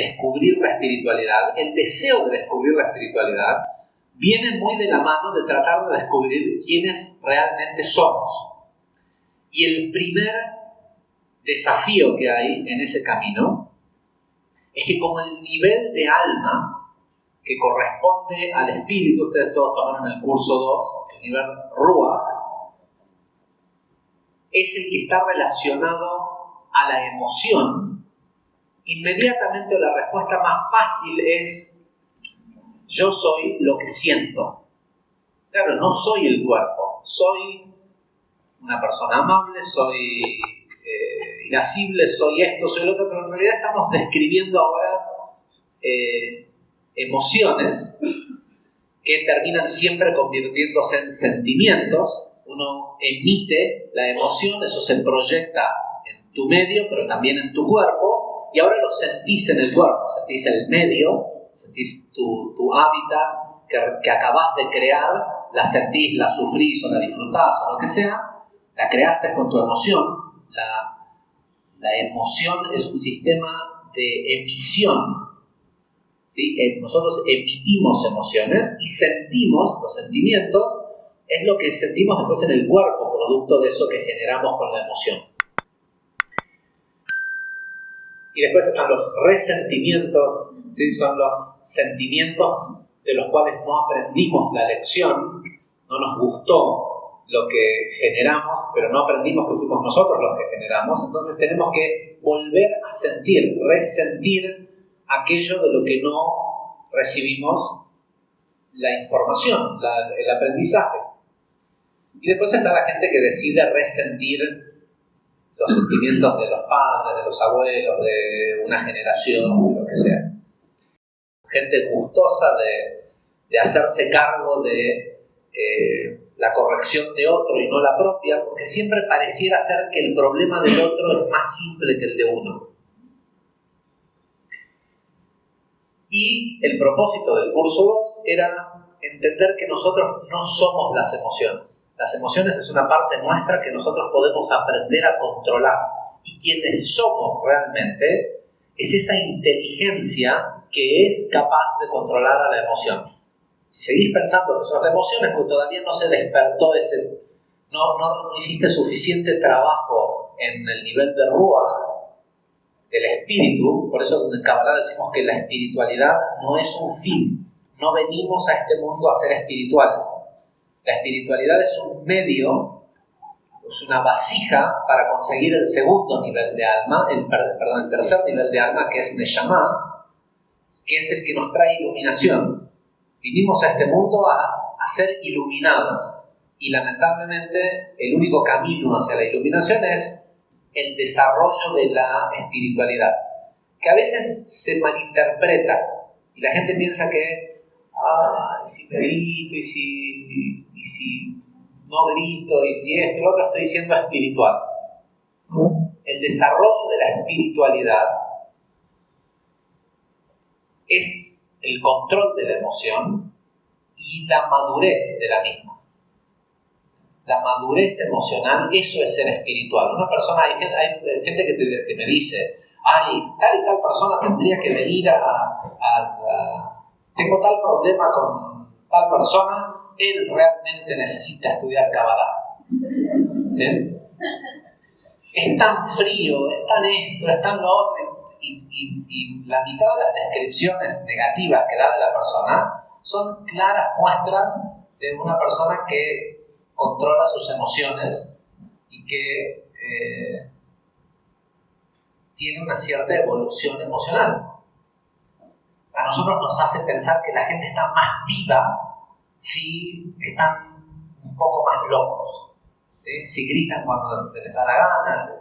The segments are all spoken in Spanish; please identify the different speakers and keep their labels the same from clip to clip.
Speaker 1: descubrir la espiritualidad, el deseo de descubrir la espiritualidad, viene muy de la mano de tratar de descubrir quiénes realmente somos. Y el primer desafío que hay en ese camino es que como el nivel de alma que corresponde al espíritu, ustedes todos tomaron el curso 2, el nivel Ruach, es el que está relacionado a la emoción, inmediatamente la respuesta más fácil es: yo soy lo que siento. Claro, no soy el cuerpo, soy una persona amable, soy irascible, soy esto, soy lo otro, pero en realidad estamos describiendo ahora emociones que terminan siempre convirtiéndose en sentimientos. Uno emite la emoción, eso se proyecta en tu medio, pero también en tu cuerpo, y ahora lo sentís en el cuerpo, sentís el medio, sentís tu hábitat que acabás de crear, la sentís, la sufrís o la disfrutás o lo que sea, la creaste con tu emoción. La emoción es un sistema de emisión, ¿sí? Nosotros emitimos emociones y sentimos, los sentimientos, es lo que sentimos después en el cuerpo, producto de eso que generamos con la emoción. Y después están los resentimientos, ¿sí? Son los sentimientos de los cuales no aprendimos la lección, no nos gustó lo que generamos, pero no aprendimos que fuimos nosotros los que generamos. Entonces tenemos que volver a sentir, resentir aquello de lo que no recibimos la información, el aprendizaje. Y después está la gente que decide resentir los sentimientos de los padres, de los abuelos, de una generación, de lo que sea. Gente gustosa de hacerse cargo de la corrección de otro y no la propia, porque siempre pareciera ser que el problema del otro es más simple que el de uno. Y el propósito del curso 2 era entender que nosotros no somos las emociones. Las emociones es una parte nuestra que nosotros podemos aprender a controlar. Y quienes somos realmente es esa inteligencia que es capaz de controlar a la emoción. Si seguís pensando que sos la emoción es porque todavía no se despertó no hiciste suficiente trabajo en el nivel de Ruach, del espíritu. Por eso en Kabbalah decimos que la espiritualidad no es un fin. No venimos a este mundo a ser espirituales. La espiritualidad es un medio, es una vasija para conseguir el segundo nivel de alma, el tercer nivel de alma, que es Neshama, que es el que nos trae iluminación. Vinimos a este mundo a ser iluminados, y lamentablemente el único camino hacia la iluminación es el desarrollo de la espiritualidad, que a veces se malinterpreta y la gente piensa que si me grito y si no grito y si esto y lo otro estoy siendo espiritual. El desarrollo de la espiritualidad es el control de la emoción y la madurez de la misma. La madurez emocional, eso es ser espiritual. Una persona, hay gente que me dice, tal y tal persona tendría que venir tengo tal problema con tal persona, él realmente necesita estudiar Kabbalah. ¿Sí? Es tan frío, es tan esto, es tan lo otro, y la mitad de las descripciones negativas que da de la persona son claras muestras de una persona que controla sus emociones y que tiene una cierta evolución emocional. A nosotros nos hace pensar que la gente está más viva si están un poco más locos, ¿sí? Si gritan cuando se les da la gana.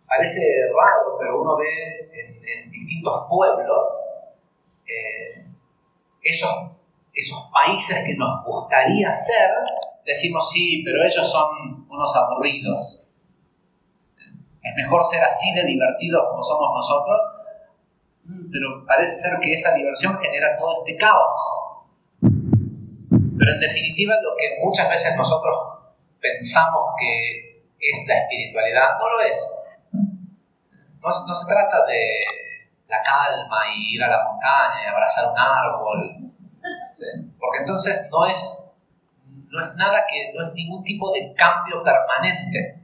Speaker 1: Parece raro, pero uno ve en distintos pueblos esos países que nos gustaría ser, decimos sí, pero ellos son unos aburridos. Es mejor ser así de divertidos como somos nosotros, pero parece ser que esa diversión genera todo este caos. Pero en definitiva lo que muchas veces nosotros pensamos que es la espiritualidad, no lo es. no se trata de la calma y ir a la montaña y abrazar un árbol, ¿sí? Porque entonces no es nada que, no es ningún tipo de cambio permanente.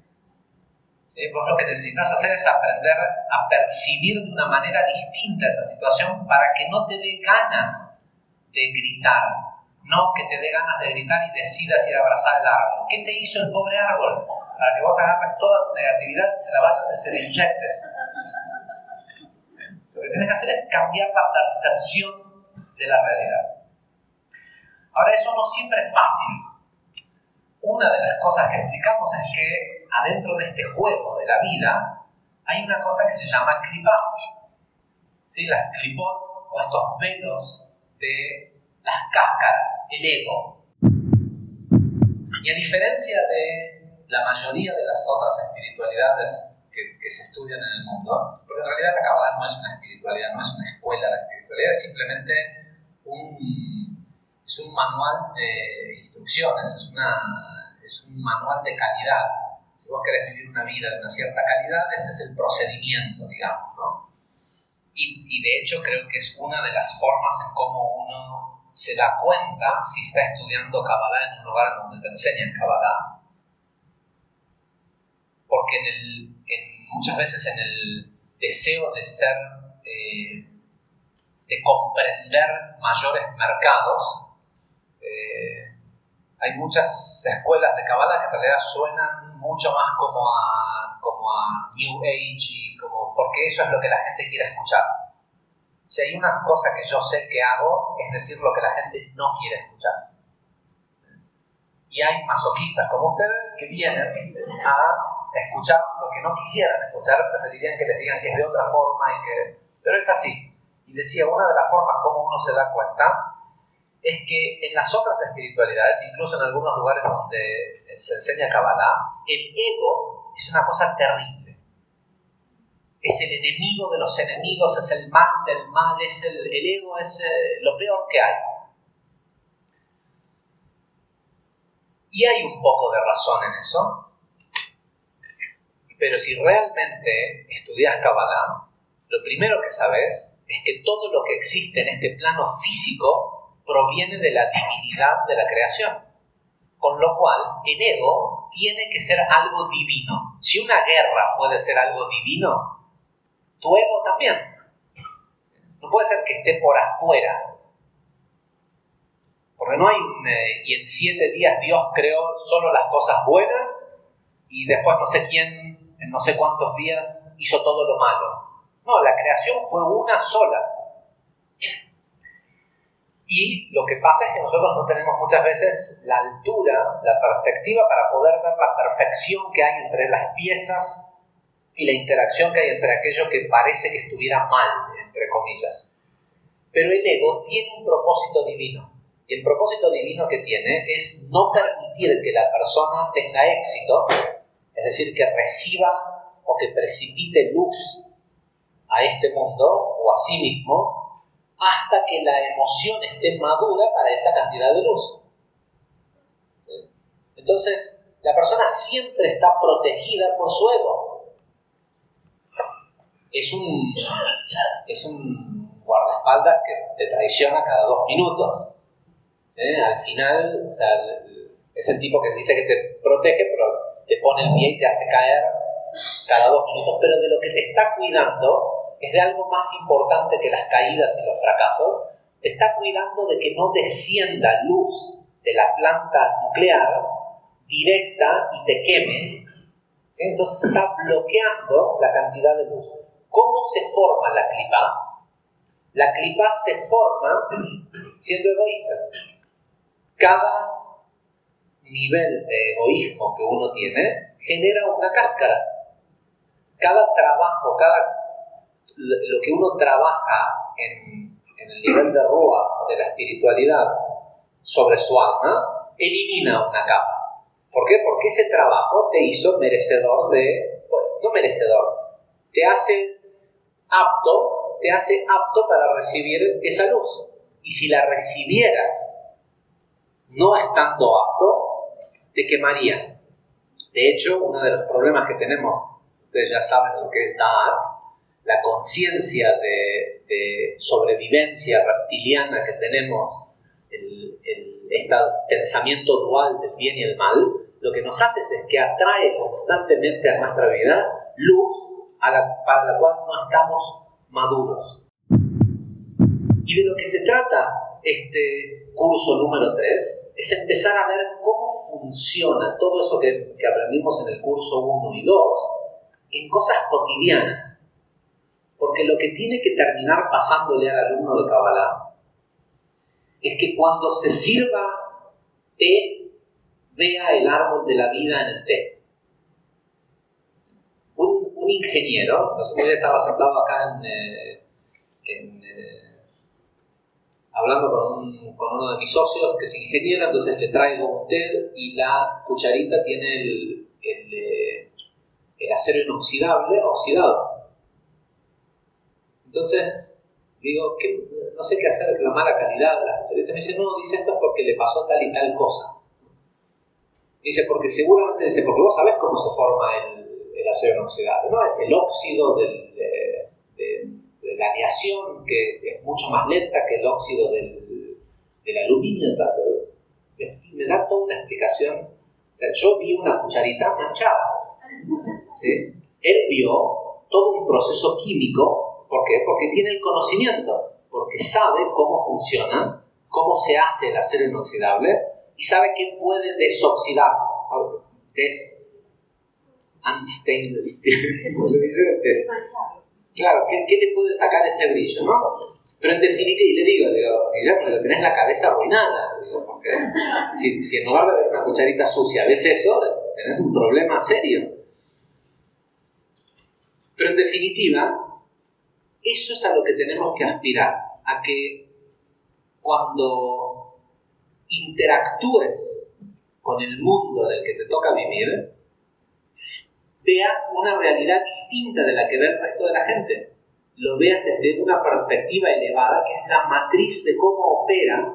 Speaker 1: ¿Sí? Vos lo que necesitas hacer es aprender a percibir de una manera distinta esa situación para que no te dé ganas de gritar, no que te dé ganas de gritar y decidas ir a abrazar el árbol. ¿Qué te hizo el pobre árbol? Para que vos agarres toda tu negatividad, se la vayas y se la inyectes. Lo que tenés que hacer es cambiar la percepción de la realidad. Ahora, eso no siempre es fácil. Una de las cosas que explicamos es que adentro de este juego de la vida hay una cosa que se llama klipot. ¿Sí? Las klipot, o estos velos de las cáscaras, el ego. Y a diferencia de la mayoría de las otras espiritualidades que se estudian en el mundo, porque en realidad la Kabbalah no es una espiritualidad, no es una escuela de espiritualidad, es simplemente un manual de instrucciones, es un manual de calidad. Si vos querés vivir una vida de una cierta calidad, este es el procedimiento, digamos, ¿no? Y de hecho creo que es una de las formas en cómo uno se da cuenta si está estudiando Kabbalah en un lugar donde te enseñan Kabbalah. Porque muchas veces en el deseo de ser, de comprender mayores mercados, hay muchas escuelas de Kabbalah que en realidad suenan mucho más como a New Age, porque eso es lo que la gente quiere escuchar. Si hay una cosa que yo sé que hago, es decir lo que la gente no quiere escuchar. Y hay masoquistas como ustedes que vienen a escuchar lo que no quisieran escuchar, preferirían que les digan que es de otra forma, pero es así. Y decía, una de las formas como uno se da cuenta es que en las otras espiritualidades, incluso en algunos lugares donde se enseña Kabbalah, el ego es una cosa terrible. Es el enemigo de los enemigos, es el mal del mal, el ego es lo peor que hay. Y hay un poco de razón en eso, pero si realmente estudias Kabbalah, lo primero que sabes es que todo lo que existe en este plano físico proviene de la divinidad de la creación. Con lo cual, el ego tiene que ser algo divino. Si una guerra puede ser algo divino, tu ego también. No puede ser que esté por afuera. Porque no hay y en 7 días Dios creó solo las cosas buenas y después no sé quién, en no sé cuántos días, hizo todo lo malo. No, la creación fue una sola. Y lo que pasa es que nosotros no tenemos muchas veces la altura, la perspectiva para poder ver la perfección que hay entre las piezas y la interacción que hay entre aquello que parece que estuviera mal, entre comillas. Pero el ego tiene un propósito divino. Y el propósito divino que tiene es no permitir que la persona tenga éxito, es decir, que reciba o que precipite luz a este mundo o a sí mismo, hasta que la emoción esté madura para esa cantidad de luz. ¿Sí? Entonces, la persona siempre está protegida por su ego. Es un guardaespaldas que te traiciona cada 2 minutos. ¿Sí? Al final, o sea, es el tipo que dice que te protege, pero te pone el pie y te hace caer cada 2 minutos. Pero de lo que te está cuidando es de algo más importante que las caídas y los fracasos. Te está cuidando de que no descienda luz de la planta nuclear directa y te queme. ¿Sí? Entonces está bloqueando la cantidad de luz. ¿Cómo se forma la clipa? La clipa se forma siendo egoísta. Cada nivel de egoísmo que uno tiene genera una cáscara. Cada trabajo, lo que uno trabaja en el nivel de Rúa, de la espiritualidad, sobre su alma, elimina una capa. ¿Por qué? Porque ese trabajo te hizo merecedor no merecedor, te hace apto para recibir esa luz. Y si la recibieras no estando apto, te quemaría. De hecho, uno de los problemas que tenemos, ustedes ya saben lo que es Da'at, la conciencia de sobrevivencia reptiliana que tenemos, este pensamiento dual del bien y el mal, lo que nos hace es que atrae constantemente a nuestra vida luz para la cual no estamos maduros. Y de lo que se trata este curso número 3 es empezar a ver cómo funciona todo eso que aprendimos en el curso 1 y 2 en cosas cotidianas. Porque lo que tiene que terminar pasándole al alumno de Kabbalah es que cuando se sirva té, vea el árbol de la vida en el té. Un ingeniero, no sé, estaba sentado acá hablando con uno de mis socios que es ingeniero, entonces le traigo un té y la cucharita tiene el acero inoxidable oxidado. Entonces digo, no sé qué hacer con la mala calidad de la cucharita. Me dice, no, dice esto es porque le pasó tal y tal cosa. Dice, porque seguramente, porque vos sabés cómo se forma el acero inoxidable, ¿no? Es el óxido de la aleación, que es mucho más lenta que el óxido del aluminio. Me da toda una explicación. O sea, yo vi una cucharita manchada, ¿sí? Él vio todo un proceso químico. ¿Por qué? Porque tiene el conocimiento, porque sabe cómo funciona, cómo se hace el acero inoxidable y sabe que puede desoxidar. Unstainless. ¿Cómo se dice? Claro, ¿qué le puede sacar ese brillo, no? Pero en definitiva, y le digo, Guillermo, tenés la cabeza arruinada, porque si en lugar de ver una cucharita sucia ves eso, tenés un problema serio. Pero en definitiva, eso es a lo que tenemos que aspirar, a que cuando interactúes con el mundo en el que te toca vivir, veas una realidad distinta de la que ve el resto de la gente. Lo veas desde una perspectiva elevada, que es la matriz de cómo opera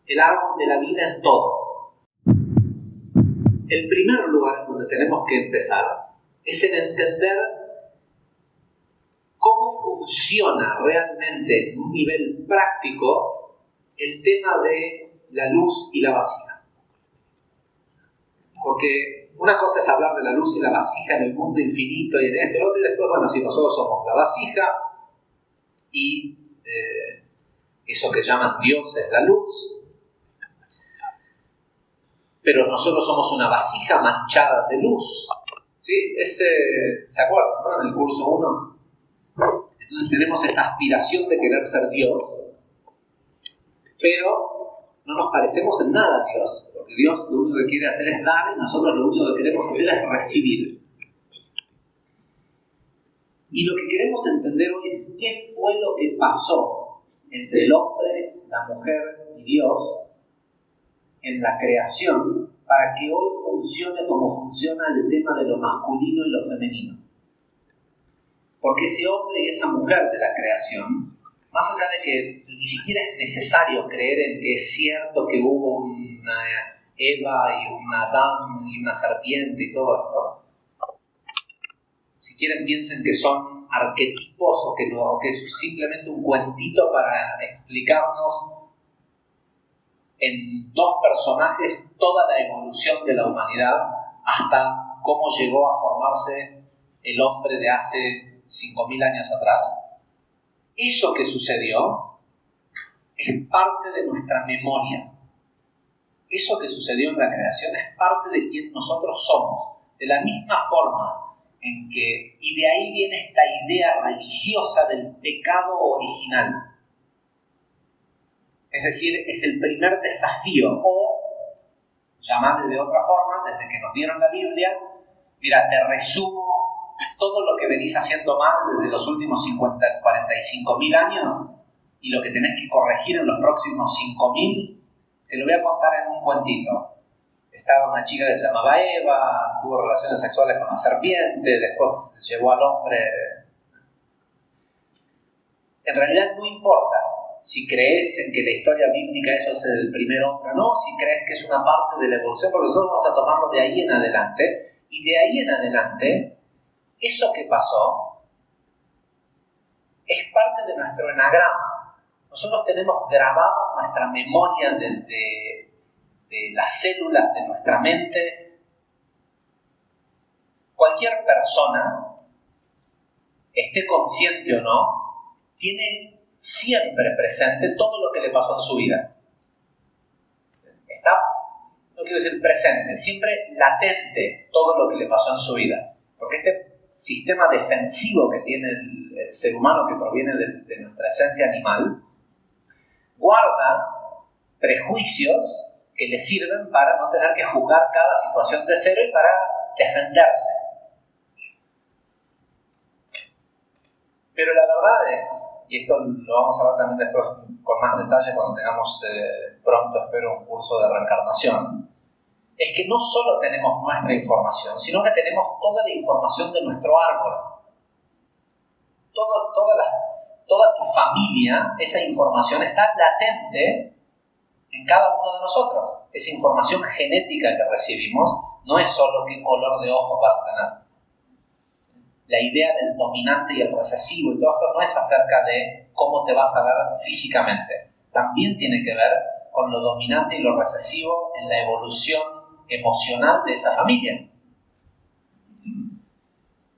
Speaker 1: el árbol de la vida en todo. El primer lugar en donde tenemos que empezar es en entender cómo funciona realmente en un nivel práctico el tema de la luz y la vasija. Porque una cosa es hablar de la luz y la vasija en el mundo infinito y en esto y lo otro, y después, bueno, si nosotros somos la vasija y eso que llaman Dios es la luz, pero nosotros somos una vasija manchada de luz. ¿Sí? ¿Se acuerdan, no? En el curso 1. Entonces tenemos esta aspiración de querer ser Dios, pero no nos parecemos en nada a Dios, porque Dios lo único que quiere hacer es dar y nosotros lo único que queremos hacer es recibir. Y lo que queremos entender hoy es qué fue lo que pasó entre el hombre, la mujer y Dios en la creación para que hoy funcione como funciona el tema de lo masculino y lo femenino. Porque ese hombre y esa mujer de la creación, más allá de que ni siquiera es necesario creer en que es cierto que hubo una Eva y un Adán y una serpiente y todo esto, si quieren piensen que son arquetipos o que es simplemente un cuentito para explicarnos en dos personajes toda la evolución de la humanidad hasta cómo llegó a formarse el hombre de hace 5.000 años atrás. Eso que sucedió es parte de nuestra memoria. Eso que sucedió en la creación es parte de quien nosotros somos. De la misma forma en que, y de ahí viene esta idea religiosa del pecado original. Es decir, es el primer desafío, o, llamadle de otra forma, desde que nos dieron la Biblia, mira, te resumo todo lo que venís haciendo mal desde los últimos 45.000 años y lo que tenés que corregir en los próximos 5.000, te lo voy a contar en un cuentito. Estaba una chica que se llamaba Eva, tuvo relaciones sexuales con la serpiente, después llevó al hombre. En realidad no importa si crees en que la historia bíblica eso es el primer hombre o no, si crees que es una parte de la evolución, porque nosotros vamos a tomarlo de ahí en adelante, y de ahí en adelante eso que pasó es parte de nuestro enagrama. Nosotros tenemos grabado en nuestra memoria de las células de nuestra mente. Cualquier persona, esté consciente o no, tiene siempre presente todo lo que le pasó en su vida. Está, no quiero decir presente, siempre latente todo lo que le pasó en su vida. Porque este sistema defensivo que tiene el ser humano, que proviene de nuestra esencia animal, guarda prejuicios que le sirven para no tener que juzgar cada situación de cero y para defenderse. Pero la verdad es, y esto lo vamos a ver también después con más detalle cuando tengamos pronto, espero, un curso de reencarnación, es que no solo tenemos nuestra información, sino que tenemos toda la información de nuestro árbol. Toda tu familia, esa información está latente en cada uno de nosotros. Esa información genética que recibimos no es solo qué color de ojos vas a tener. La idea del dominante y el recesivo y todo esto no es acerca de cómo te vas a ver físicamente. También tiene que ver con lo dominante y lo recesivo en la evolución emocional de esa familia.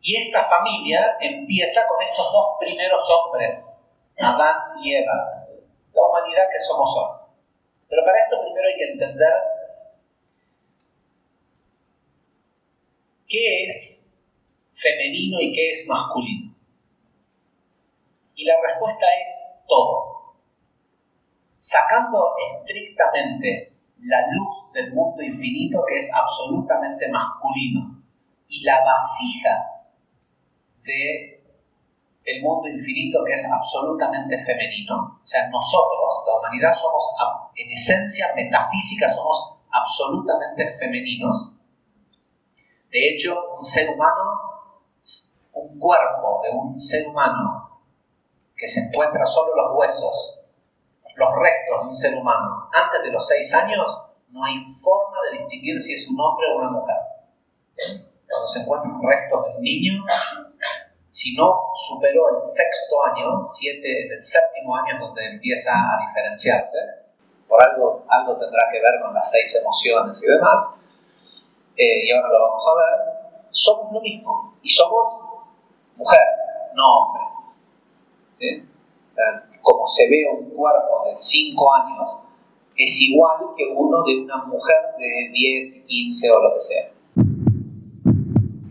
Speaker 1: Y esta familia empieza con estos dos primeros hombres, Adán y Eva, la humanidad que somos hoy. Pero para esto primero hay que entender qué es femenino y qué es masculino. Y la respuesta es todo. Sacando estrictamente la luz del mundo infinito, que es absolutamente masculino, y la vasija del mundo infinito, que es absolutamente femenino. O sea, nosotros, la humanidad, somos en esencia metafísica, somos absolutamente femeninos. De hecho, un ser humano, un cuerpo de un ser humano que se encuentra solo los huesos, los restos de un ser humano, antes de los 6 años, no hay forma de distinguir si es un hombre o una mujer. Cuando se encuentran restos de un niño, si no superó el 6º año, en el 7º año es donde empieza a diferenciarse, por algo tendrá que ver con las 6 emociones y demás, y ahora lo vamos a ver, somos lo mismo, y somos mujer, no hombre. ¿Sí? Como se ve un cuerpo de 5 años, es igual que uno de una mujer de 10, 15 o lo que sea.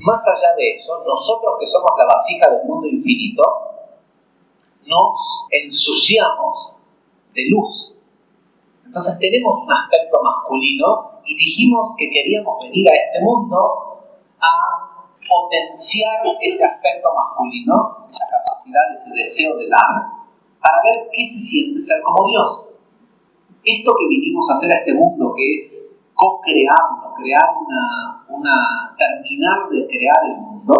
Speaker 1: Más allá de eso, nosotros que somos la vasija del mundo infinito, nos ensuciamos de luz. Entonces tenemos un aspecto masculino y dijimos que queríamos venir a este mundo a potenciar ese aspecto masculino, esa capacidad, ese deseo de dar, para ver qué se siente ser como Dios. Esto que vinimos a hacer a este mundo, que es co-crearlo, terminar de crear el mundo,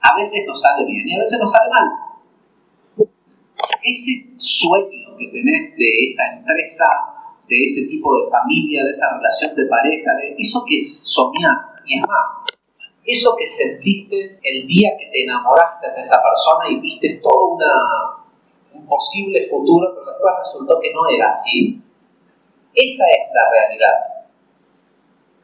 Speaker 1: a veces nos sale bien y a veces nos sale mal. Ese sueño que tenés de esa empresa, de ese tipo de familia, de esa relación de pareja, de eso que soñás, y es más, eso que sentiste el día que te enamoraste de esa persona y viste todo un posible futuro, pero después resultó que no era así, esa es la realidad.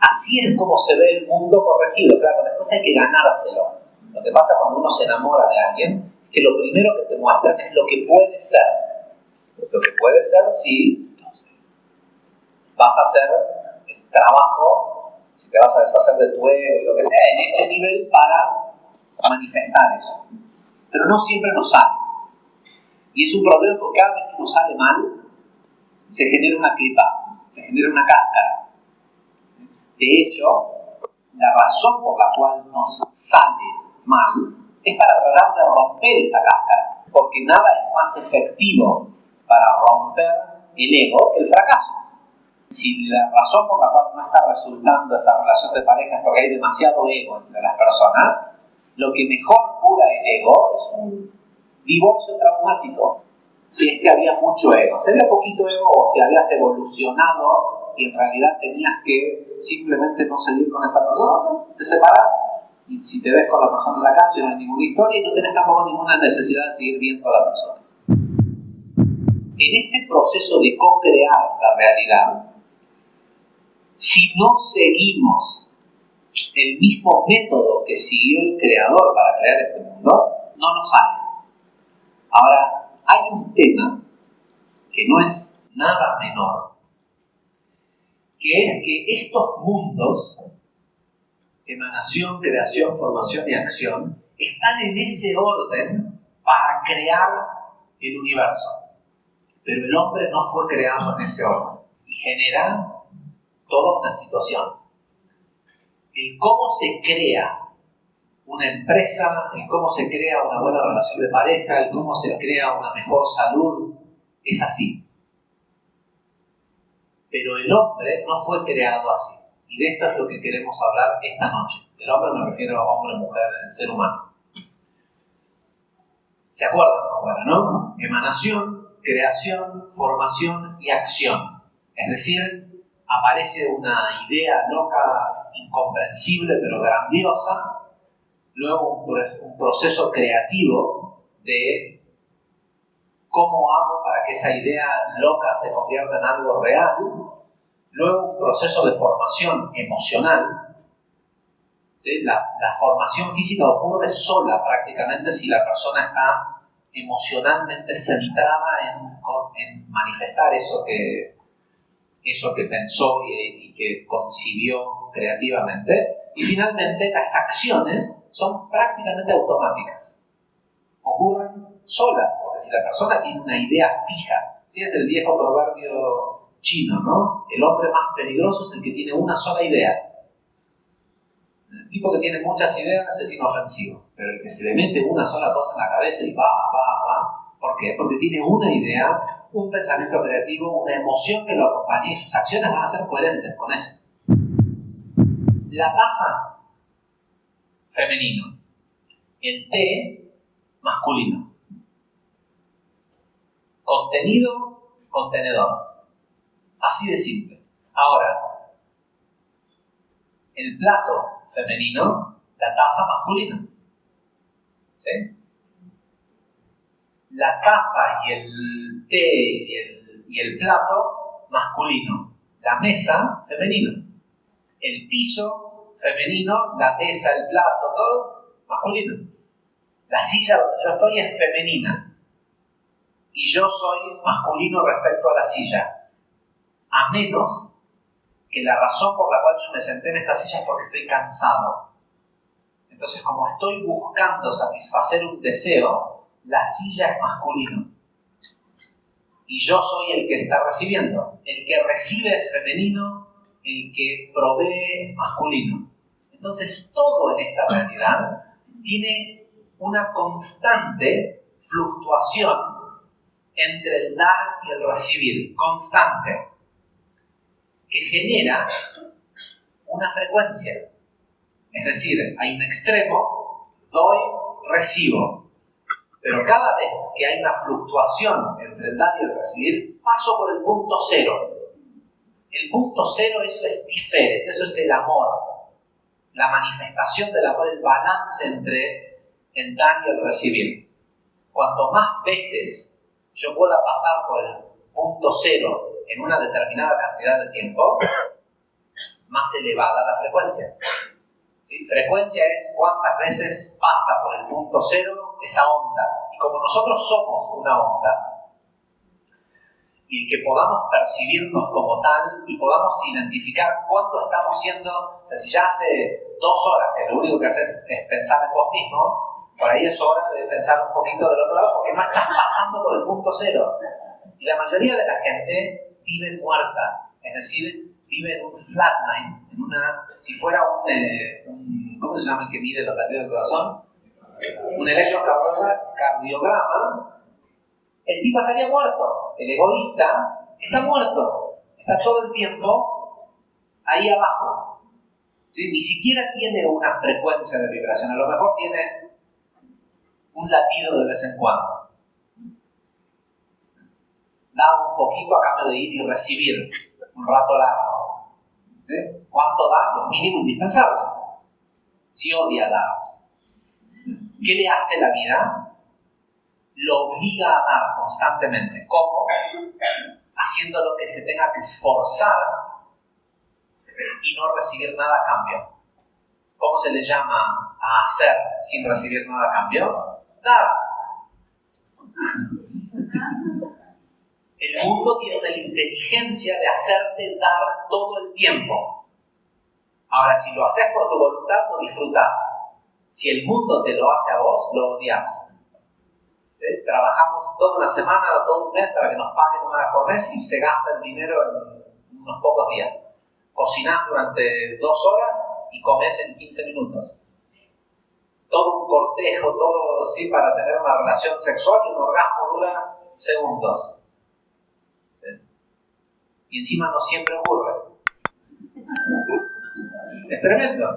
Speaker 1: Así es como se ve el mundo corregido. Claro, después hay que ganárselo. Lo que pasa cuando uno se enamora de alguien es que lo primero que te muestran es lo que puede ser. Lo que puede ser si vas a hacer el trabajo, si te vas a deshacer de tu ego y lo que sea, en ese nivel para manifestar eso. Pero no siempre nos sale. Y es un problema porque cada vez que nos sale mal, se genera una clipa, se genera una cáscara. De hecho, la razón por la cual nos sale mal es para tratar de romper esa cáscara, porque nada es más efectivo para romper el ego que el fracaso. Si la razón por la cual no está resultando esta relación de pareja es porque hay demasiado ego entre las personas, lo que mejor cura el ego es un divorcio traumático. Si es que había mucho ego, si había poquito ego o si habías evolucionado y en realidad tenías que simplemente no seguir con esta persona, te separas Y si te ves con la persona en la calle no hay ninguna historia y no tenés tampoco ninguna necesidad de seguir viendo a la persona. En este proceso de co-crear la realidad, si no seguimos el mismo método que siguió el creador para crear este mundo, no nos sale. Ahora, hay un tema que no es nada menor, que es que estos mundos, emanación, creación, formación y acción, están en ese orden para crear el universo. Pero el hombre no fue creado en ese orden y genera toda una situación. El cómo se crea una empresa, el cómo se crea una buena relación de pareja, el cómo se crea una mejor salud, es así. Pero el hombre no fue creado así. Y de esto es lo que queremos hablar esta noche. El hombre me refiero a hombre, mujer, el ser humano. ¿Se acuerdan cómo era, no? Emanación, creación, formación y acción. Es decir, aparece una idea loca, incomprensible, pero grandiosa. Luego un proceso creativo de cómo hago para que esa idea loca se convierta en algo real. Luego un proceso de formación emocional. ¿Sí? La formación física ocurre sola prácticamente si la persona está emocionalmente centrada en manifestar eso que pensó y que concibió creativamente. Y finalmente las acciones son prácticamente automáticas. Ocurren solas, porque si la persona tiene una idea fija, ¿sí? Es el viejo proverbio chino, ¿no? El hombre más peligroso es el que tiene una sola idea. El tipo que tiene muchas ideas es inofensivo, pero el que se le mete una sola cosa en la cabeza y va. ¿Por qué? Porque tiene una idea, un pensamiento creativo, una emoción que lo acompaña y sus acciones van a ser coherentes con eso. La taza, femenino. El té, masculino. Contenido, contenedor. Así de simple. Ahora, el plato femenino, la taza masculina. ¿Sí? La taza y el té y el plato masculino. La mesa femenino. El piso femenino, la mesa, el plato, todo masculino. La silla donde yo estoy es femenina. Y yo soy masculino respecto a la silla. A menos que la razón por la cual yo me senté en esta silla es porque estoy cansado. Entonces, como estoy buscando satisfacer un deseo, la silla es masculino. Y yo soy el que está recibiendo. El que recibe es femenino, el que provee es masculino. Entonces, todo en esta realidad tiene una constante fluctuación entre el dar y el recibir, constante, que genera una frecuencia. Es decir, hay un extremo, doy, recibo. Pero cada vez que hay una fluctuación entre el dar y el recibir, paso por el punto cero. El punto cero, eso es diferente, eso es el amor. La manifestación del amor, el balance entre el dar y el recibir. Cuanto más veces yo pueda pasar por el punto cero en una determinada cantidad de tiempo, más elevada la frecuencia. ¿Sí? Frecuencia es cuántas veces pasa por el punto cero esa onda. Y como nosotros somos una onda, y que podamos percibirnos como tal y podamos identificar cuándo estamos siendo, o sea, si ya hace 2 horas que lo único que haces es pensar en vos mismo, por ahí es hora de pensar un poquito del otro lado porque no estás pasando por el punto cero. Y la mayoría de la gente vive muerta, es decir, vive en un flatline, en una, si fuera un ¿cómo se llama el que mide los latidos del corazón? Un electrocardiograma. El tipo estaría muerto. El egoísta está muerto. Está todo el tiempo ahí abajo. ¿Sí? Ni siquiera tiene una frecuencia de vibración. A lo mejor tiene un latido de vez en cuando. Da un poquito a cambio de ir y recibir un rato largo. ¿Sí? ¿Cuánto da? Lo mínimo indispensable. si odia dar, ¿qué le hace la vida? Lo obliga a dar constantemente. ¿Cómo? Haciendo lo que se tenga que esforzar y no recibir nada a cambio. ¿Cómo se le llama a hacer sin recibir nada a cambio? Dar. El mundo tiene una inteligencia de hacerte dar todo el tiempo. Ahora, si lo haces por tu voluntad, lo disfrutás. Si el mundo te lo hace a vos, lo odias. ¿Sí? Trabajamos toda una semana o todo un mes para que nos paguen una vez por mes y se gasta el dinero en unos pocos días. Cocinás durante 2 horas y comés en 15 minutos. Todo un cortejo, todo así para tener una relación sexual y un orgasmo dura segundos. ¿Sí? Y encima no siempre ocurre. Es tremendo.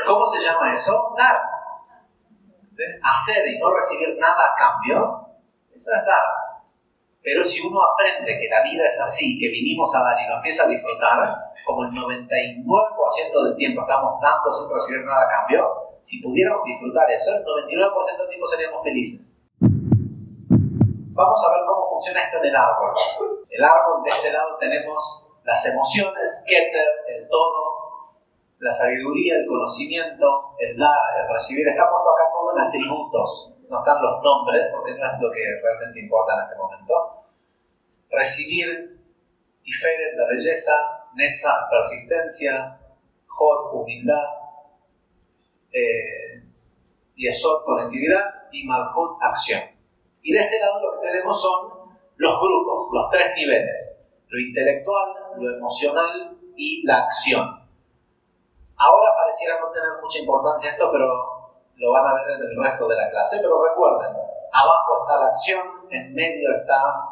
Speaker 1: ¿Cómo se llama eso? Dar. ¿Sí? Hacer y no recibir nada a cambio, eso es dar. Pero si uno aprende que la vida es así, que vinimos a dar y lo empieza a disfrutar, como el 99% del tiempo estamos dando sin recibir nada a cambio, si pudiéramos disfrutar eso, el 99% del tiempo seríamos felices. Vamos a ver cómo funciona esto en el árbol. El árbol, de este lado tenemos las emociones, Keter, el todo, la sabiduría, el conocimiento, el dar, el recibir. Está puesto acá todo en atributos, no están los nombres, porque no es lo que realmente importa en este momento. Recibir, Tiferet, la belleza, Netzach, persistencia, Hod, humildad, Yesod, conectividad, y Malhut, acción. Y de este lado lo que tenemos son los grupos, los 3 niveles: lo intelectual, lo emocional y la acción. Ahora pareciera no tener mucha importancia esto, pero lo van a ver en el resto de la clase. Pero recuerden, abajo está la acción, en medio está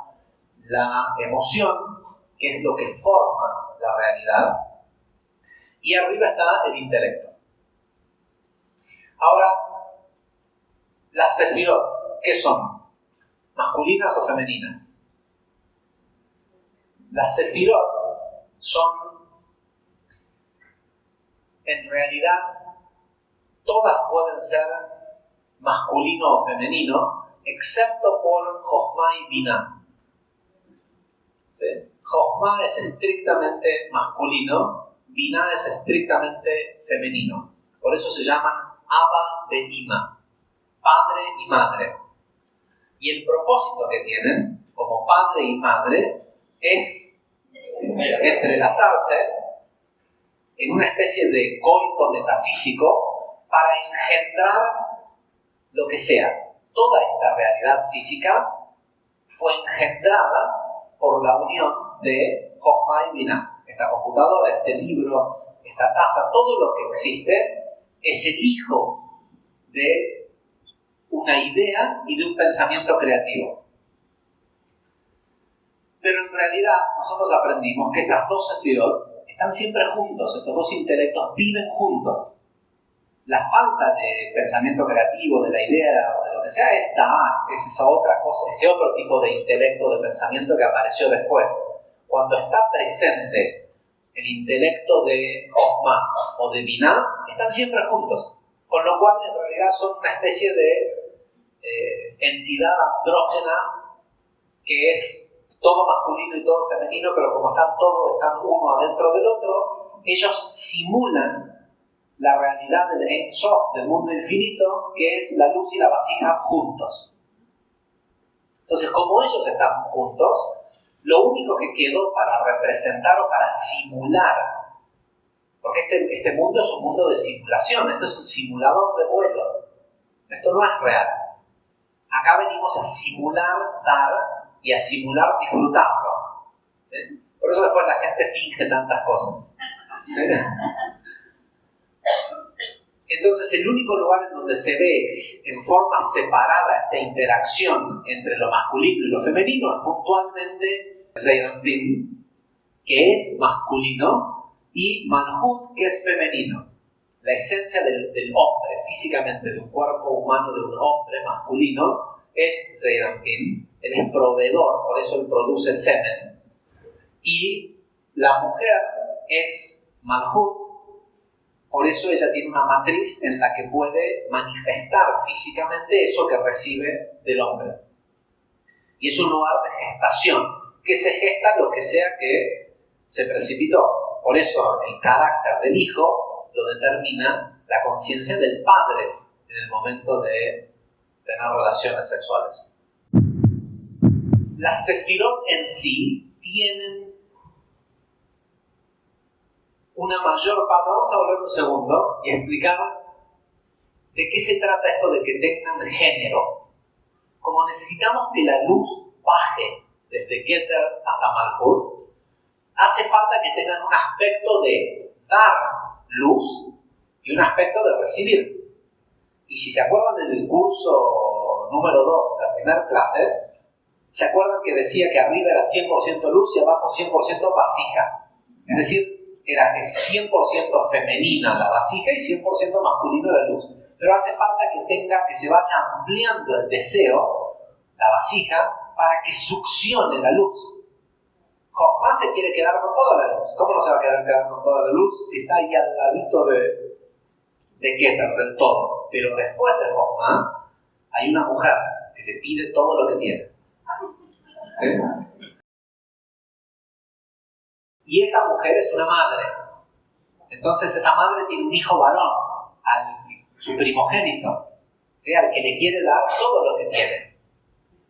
Speaker 1: la emoción, que es lo que forma la realidad, y arriba está el intelecto. Ahora, las sefirot, ¿qué son? ¿Masculinas o femeninas? Las sefirot son, en realidad, todas pueden ser masculino o femenino, excepto por Jochma y Binah. ¿Sí? Jochma es estrictamente masculino, Binah es estrictamente femenino. Por eso se llaman Abba ve Ima, padre y madre. Y el propósito que tienen, como padre y madre, es entrelazarse en una especie de coito metafísico para engendrar lo que sea. Toda esta realidad física fue engendrada por la unión de Jochma y Binah. Esta computadora, este libro, esta taza, todo lo que existe es el hijo de una idea y de un pensamiento creativo. Pero en realidad nosotros aprendimos que estas dos sefirot están siempre juntos, estos dos intelectos viven juntos. La falta de pensamiento creativo, de la idea o de lo que sea, es esa otra cosa, ese otro tipo de intelecto, de pensamiento que apareció después. Cuando está presente el intelecto de Jochma o de Binah, están siempre juntos. Con lo cual, en realidad, son una especie de entidad andrógena que es todo masculino y todo femenino, pero como están uno adentro del otro, ellos simulan la realidad del Ein Sof, del mundo infinito, que es la luz y la vasija juntos. Entonces, como ellos están juntos, lo único que quedó para representar o para simular, porque este mundo es un mundo de simulación, esto es un simulador de vuelo, esto no es real. Acá venimos a simular dar y a simular disfrutarlo. ¿Sí? Por eso después la gente finge tantas cosas. ¿Sí? Entonces el único lugar en donde se ve en forma separada esta interacción entre lo masculino y lo femenino es puntualmente Zeir Anpin, que es masculino, y Malhut, que es femenino. La esencia del hombre, físicamente, de un cuerpo humano, de un hombre masculino, es Zeir Anpin. Él es proveedor, por eso él produce semen. Y la mujer es Malhut, Por eso ella tiene una matriz en la que puede manifestar físicamente eso que recibe del hombre. Y es un lugar de gestación, que se gesta lo que sea que se precipitó. Por eso el carácter del hijo lo determina la conciencia del padre en el momento de tener relaciones sexuales. Las sefirot en sí tienen una mayor parte. Vamos a volver un segundo y explicar de qué se trata esto de que tengan género. Como necesitamos que la luz baje desde Keter hasta Malhut, hace falta que tengan un aspecto de dar luz y un aspecto de recibir. Y si se acuerdan del curso número 2, la primera clase, ¿se acuerdan que decía que arriba era 100% luz y abajo 100% vasija? Es decir, era 100% femenina la vasija y 100% masculino la luz. Pero hace falta que se vaya ampliando el deseo, la vasija, para que succione la luz. Jochma se quiere quedar con toda la luz. ¿Cómo no se va a quedar con toda la luz si está ahí al ladito de Keter, del todo? Pero después de Jochma hay una mujer que le pide todo lo que tiene. ¿Sí? Y esa mujer es una madre. Entonces esa madre tiene un hijo varón, su primogénito, ¿sí? Al que le quiere dar todo lo que tiene.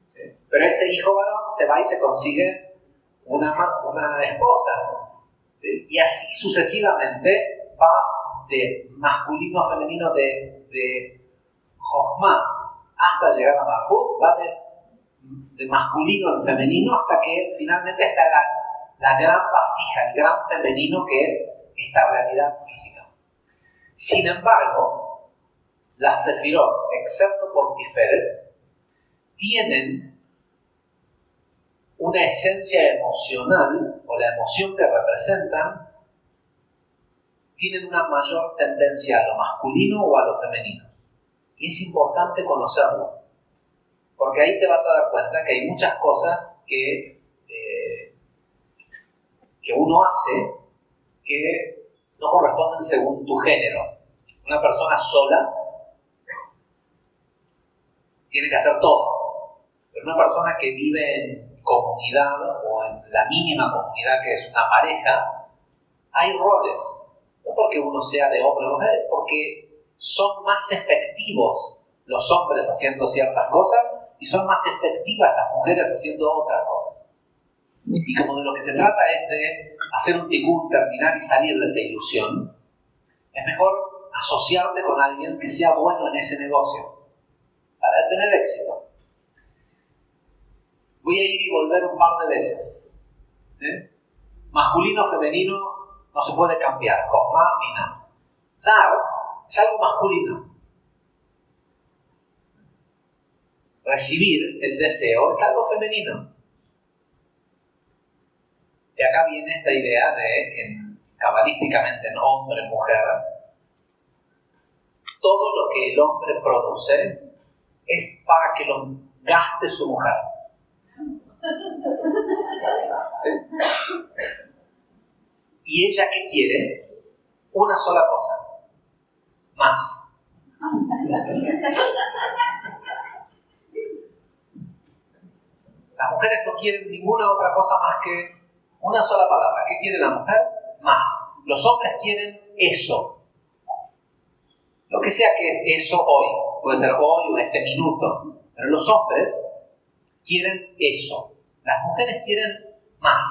Speaker 1: ¿Sí? Pero ese hijo varón se va y se consigue una esposa. ¿Sí? Y así sucesivamente va de masculino a femenino, de Jochma hasta llegar a Malhut, va de masculino en femenino hasta que finalmente está la gran vasija, el gran femenino que es esta realidad física. Sin embargo, las sefirot, excepto por Tiferet, tienen una esencia emocional, o la emoción que representan, tienen una mayor tendencia a lo masculino o a lo femenino. Y es importante conocerlo, porque ahí te vas a dar cuenta que hay muchas cosas que uno hace que no corresponden según tu género. Una persona sola tiene que hacer todo, pero una persona que vive en comunidad o en la mínima comunidad que es una pareja, hay roles, no porque uno sea de hombre o mujer, porque son más efectivos los hombres haciendo ciertas cosas y son más efectivas las mujeres haciendo otras cosas. Y como de lo que se trata es de hacer un tikkun, terminar y salir de esta ilusión, es mejor asociarte con alguien que sea bueno en ese negocio para tener éxito. Voy a ir y volver un par de veces. ¿Sí? Masculino, femenino, no se puede cambiar. Jochma, Binah. Dar es algo masculino. Recibir el deseo es algo femenino. Y acá viene esta idea de, cabalísticamente, en hombre, mujer, todo lo que el hombre produce es para que lo gaste su mujer. ¿Sí? ¿Y ella qué quiere? Una sola cosa. Más. Las mujeres no quieren ninguna otra cosa más que una sola palabra. ¿Qué quiere la mujer? Más. Los hombres quieren eso. Lo que sea que es eso hoy. Puede ser hoy o este minuto. Pero los hombres quieren eso. Las mujeres quieren más.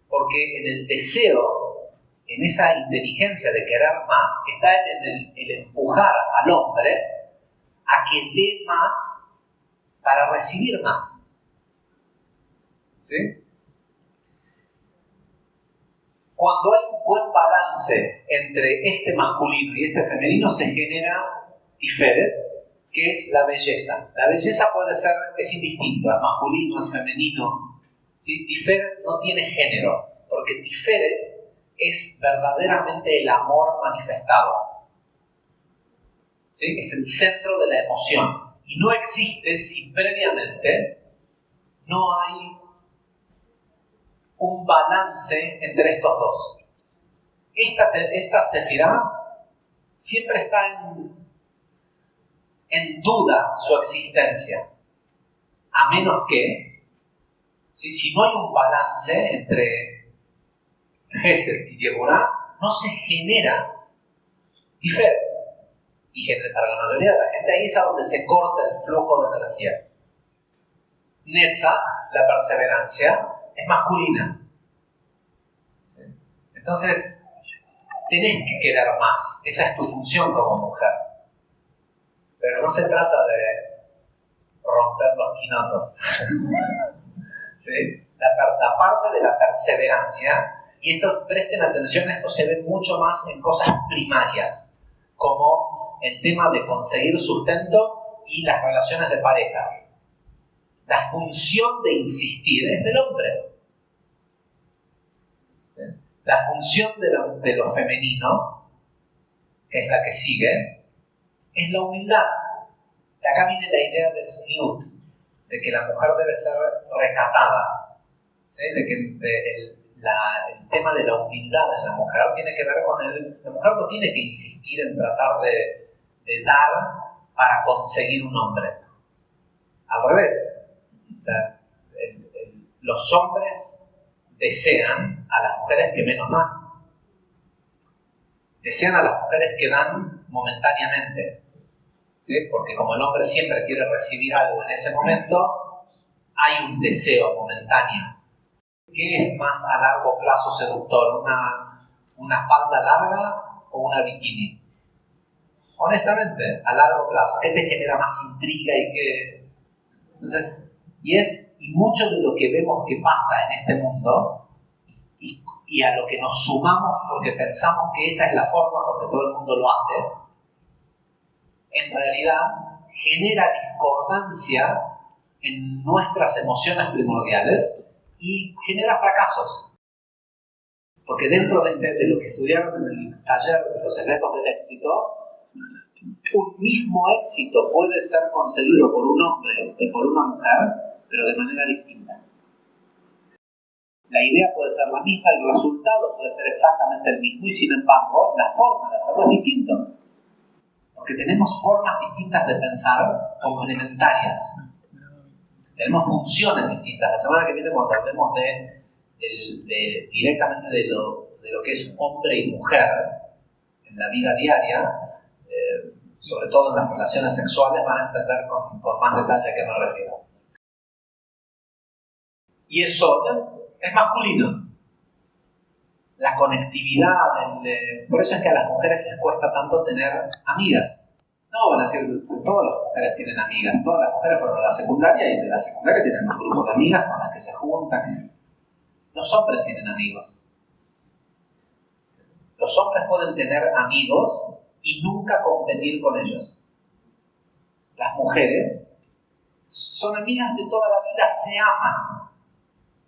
Speaker 1: Porque en el deseo, en esa inteligencia de querer más, está en el empujar al hombre a que dé más para recibir más. ¿Sí? Cuando hay un buen balance entre este masculino y este femenino, se genera Tiferet, que es la belleza. La belleza es indistinto, es masculino, es femenino. ¿Sí? Tiferet no tiene género, porque Tiferet es verdaderamente el amor manifestado. ¿Sí? Es el centro de la emoción. Y no existe si previamente no hay un balance entre estos dos. Esta sefirá siempre está en duda su existencia, a menos que, si no hay un balance entre Gesed y Geburah, no se genera Tiferet. Y para la mayoría de la gente ahí es a donde se corta el flujo de energía. Netzach, la perseverancia, es masculina. Entonces, tenés que querer más. Esa es tu función como mujer. Pero no se trata de romper los quinotos. ¿Sí? La parte de la perseverancia, y esto, presten atención, esto se ve mucho más en cosas primarias, como el tema de conseguir sustento y las relaciones de pareja. La función de insistir es del hombre. ¿Sí? La función de lo femenino, que es la que sigue, es la humildad. De acá viene la idea de Sniut, de que la mujer debe ser recatada. ¿Sí? De que el tema de la humildad en la mujer tiene que ver con la mujer no tiene que insistir en tratar de dar para conseguir un hombre. Al revés. O sea, los hombres desean a las mujeres que menos dan. Desean a las mujeres que dan momentáneamente. ¿Sí? Porque como el hombre siempre quiere recibir algo en ese momento, hay un deseo momentáneo. ¿Qué es más a largo plazo seductor? ¿Una falda larga o una bikini? Honestamente, a largo plazo, ¿qué te genera más intriga y qué? Entonces, y mucho de lo que vemos que pasa en este mundo y a lo que nos sumamos porque pensamos que esa es la forma, porque todo el mundo lo hace, en realidad genera discordancia en nuestras emociones primordiales y genera fracasos. Porque dentro de lo que estudiaron en el taller de los secretos del éxito, un mismo éxito puede ser conseguido por un hombre y por una mujer, pero de manera distinta. La idea puede ser la misma, el resultado puede ser exactamente el mismo, y sin embargo, la forma de hacerlo es distinta. Porque tenemos formas distintas de pensar complementarias. Tenemos funciones distintas. La semana que viene, cuando hablemos directamente de lo que es hombre y mujer en la vida diaria, sobre todo en las relaciones sexuales, van a entender con más detalle a qué me refiero. Y eso es masculino. La conectividad, por eso es que a las mujeres les cuesta tanto tener amigas. No van a decir, todas las mujeres tienen amigas, todas las mujeres fueron a la secundaria y de la secundaria tienen un grupo de amigas con las que se juntan. Los hombres tienen amigos. Los hombres pueden tener amigos y nunca competir con ellos. Las mujeres son amigas de toda la vida, se aman,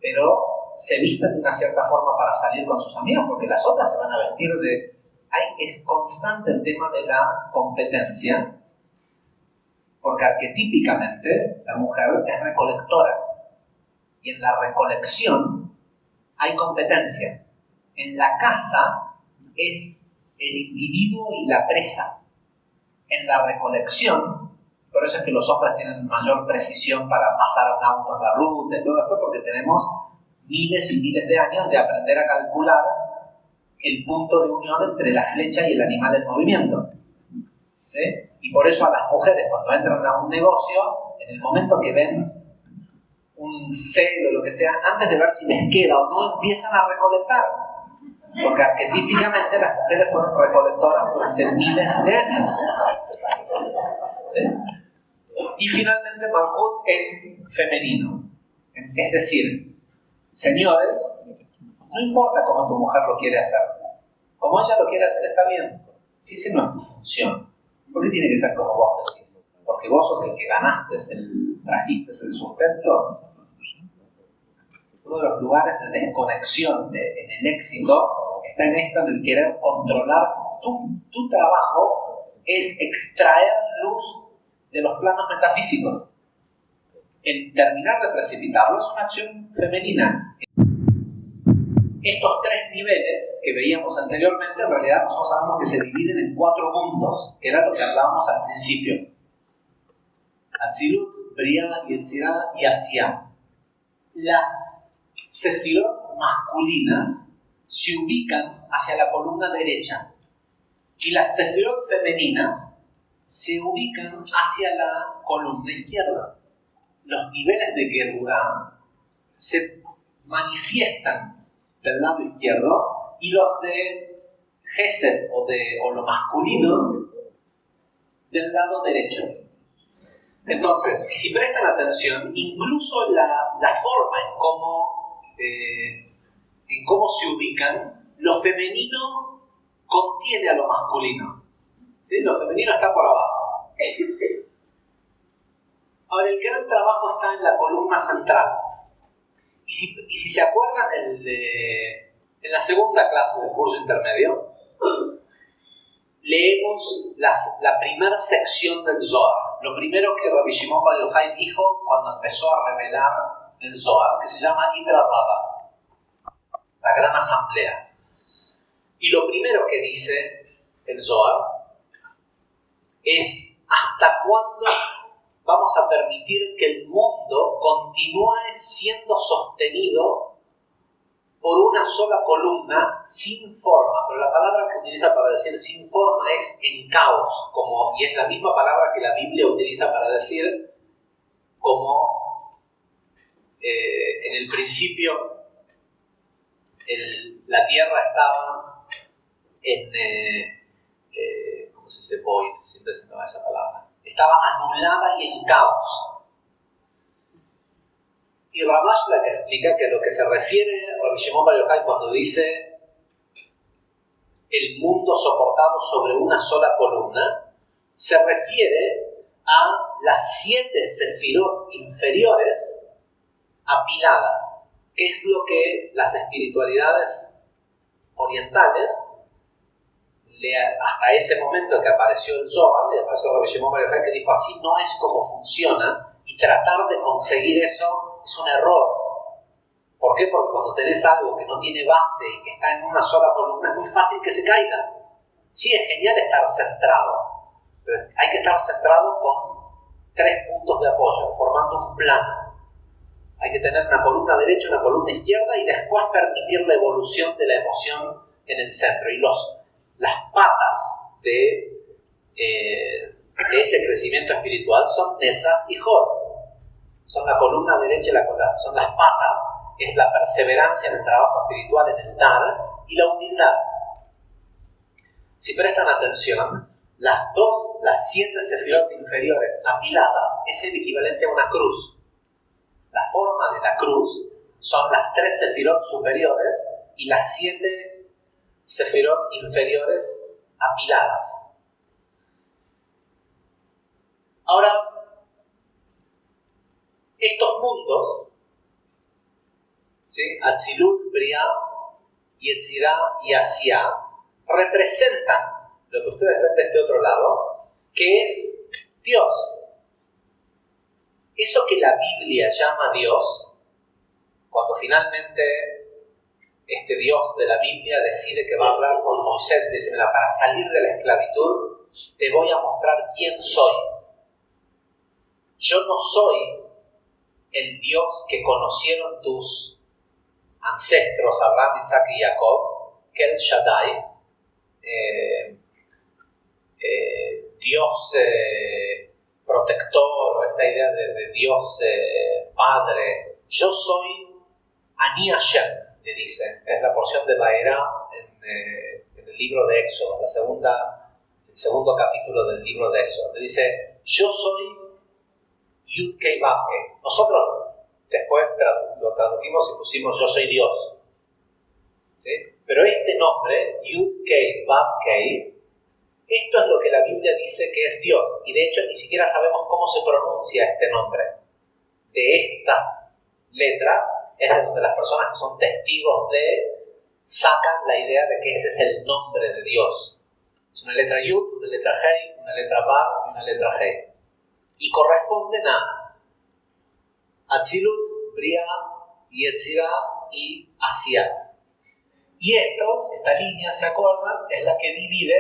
Speaker 1: pero se visten de una cierta forma para salir con sus amigos, porque las otras se van a vestir es constante el tema de la competencia, porque arquetípicamente la mujer es recolectora, y en la recolección hay competencia. En la caza es el individuo y la presa. En la recolección, por eso es que los hombres tienen mayor precisión para pasar un auto en la ruta y todo esto, porque tenemos miles y miles de años de aprender a calcular el punto de unión entre la flecha y el animal en movimiento. ¿Sí? Y por eso a las mujeres, cuando entran a un negocio, en el momento que ven un celo o lo que sea, antes de ver si les queda o no, empiezan a recolectar. Porque arquetípicamente las mujeres fueron recolectoras durante miles de años. ¿Sí? Y finalmente Malhut es femenino. Es decir, señores, no importa cómo tu mujer lo quiere hacer. Como ella lo quiere hacer está bien. Si esa no es tu función, ¿por qué tiene que ser como vos decís? Porque vos sos el que ganaste, trajiste el sustento. Uno de los lugares de desconexión en el éxito está en esto del querer controlar. Tu trabajo es extraer luz de los planos metafísicos. El terminar de precipitarlo es una acción femenina. Estos tres niveles que veíamos anteriormente, en realidad nosotros sabemos que se dividen en 4 mundos, que era lo que hablábamos al principio. Atzilut, Briah, Yetzirah y Asiá. Las Sefirot masculinas se ubican hacia la columna derecha y las Sefirot femeninas se ubican hacia la columna izquierda. Los niveles de Geburah se manifiestan del lado izquierdo y los de Gesed o lo masculino del lado derecho. Entonces, y si prestan atención, incluso la forma en cómo se ubican, lo femenino contiene a lo masculino. ¿Sí? Lo femenino está por abajo. Ahora, el gran trabajo está en la columna central. Y si se acuerdan, en la segunda clase del curso intermedio, leemos la primera sección del Zohar. Lo primero que Rabbi Shimon Bar Yochai dijo cuando empezó a revelar el Zohar, que se llama Hidra Rabbah, la gran asamblea. Y lo primero que dice el Zohar es: ¿hasta cuándo vamos a permitir que el mundo continúe siendo sostenido por una sola columna sin forma? Pero la palabra que utiliza para decir sin forma es en caos, y es la misma palabra que la Biblia utiliza para decir como en el principio la tierra estaba ¿cómo se dice? Void, siempre se me va esa palabra. Estaba anulada y en caos. Y Ramash la que explica que lo que se refiere a Rabbi Shimon Bar Yochai cuando dice el mundo soportado sobre una sola columna, se refiere a las 7 sefirot inferiores apiladas, que es lo que las espiritualidades orientales, hasta ese momento que apareció el Zohar, le apareció Rabbi Shimon Bar Yochai, que dijo: así no es como funciona, y tratar de conseguir eso es un error. ¿Por qué? Porque cuando tenés algo que no tiene base y que está en una sola columna, es muy fácil que se caiga. Sí, es genial estar centrado, pero hay que estar centrado con 3 puntos de apoyo, formando un plano. Hay que tener una columna derecha, una columna izquierda, y después permitir la evolución de la emoción en el centro. Y las patas de ese crecimiento espiritual son Netzach y Hod. Son la columna derecha y la columna. Son las patas, es la perseverancia en el trabajo espiritual, en el dar, y la humildad. Si prestan atención, las 7 sefirot inferiores apiladas es el equivalente a una cruz. La forma de la cruz son las 3 sefirot superiores y las 7 sefirot inferiores apiladas. Ahora, estos mundos, ¿sí? Atzilut, Briah, Yetzirah y Asiá, representan lo que ustedes ven de este otro lado, que es Dios. Eso que la Biblia llama Dios, cuando finalmente este Dios de la Biblia decide que va a hablar con Moisés y dice: mira, para salir de la esclavitud te voy a mostrar quién soy. Yo no soy el Dios que conocieron tus ancestros Abraham, Isaac y Jacob, que el Shaddai, Dios protector, o esta idea de Dios Padre. Yo soy Ani Hashem, le dice. Es la porción de Vaera en el libro de Éxodo, el segundo capítulo del libro de Éxodo. Le dice: yo soy Yud-Kei Vav-Kei. Nosotros después lo tradujimos y pusimos: yo soy Dios. ¿Sí? Pero este nombre, Yud-Kei Vav-Kei, esto es lo que la Biblia dice que es Dios. Y de hecho ni siquiera sabemos cómo se pronuncia este nombre. De estas letras es de donde las personas que son testigos sacan la idea de que ese es el nombre de Dios. Es una letra Yud, una letra Hei, una letra Vav y una letra Hei. Y corresponden a Atzilut, Briah, Yetzirah y Asiá. Y esta línea, ¿se acuerdan? Es la que divide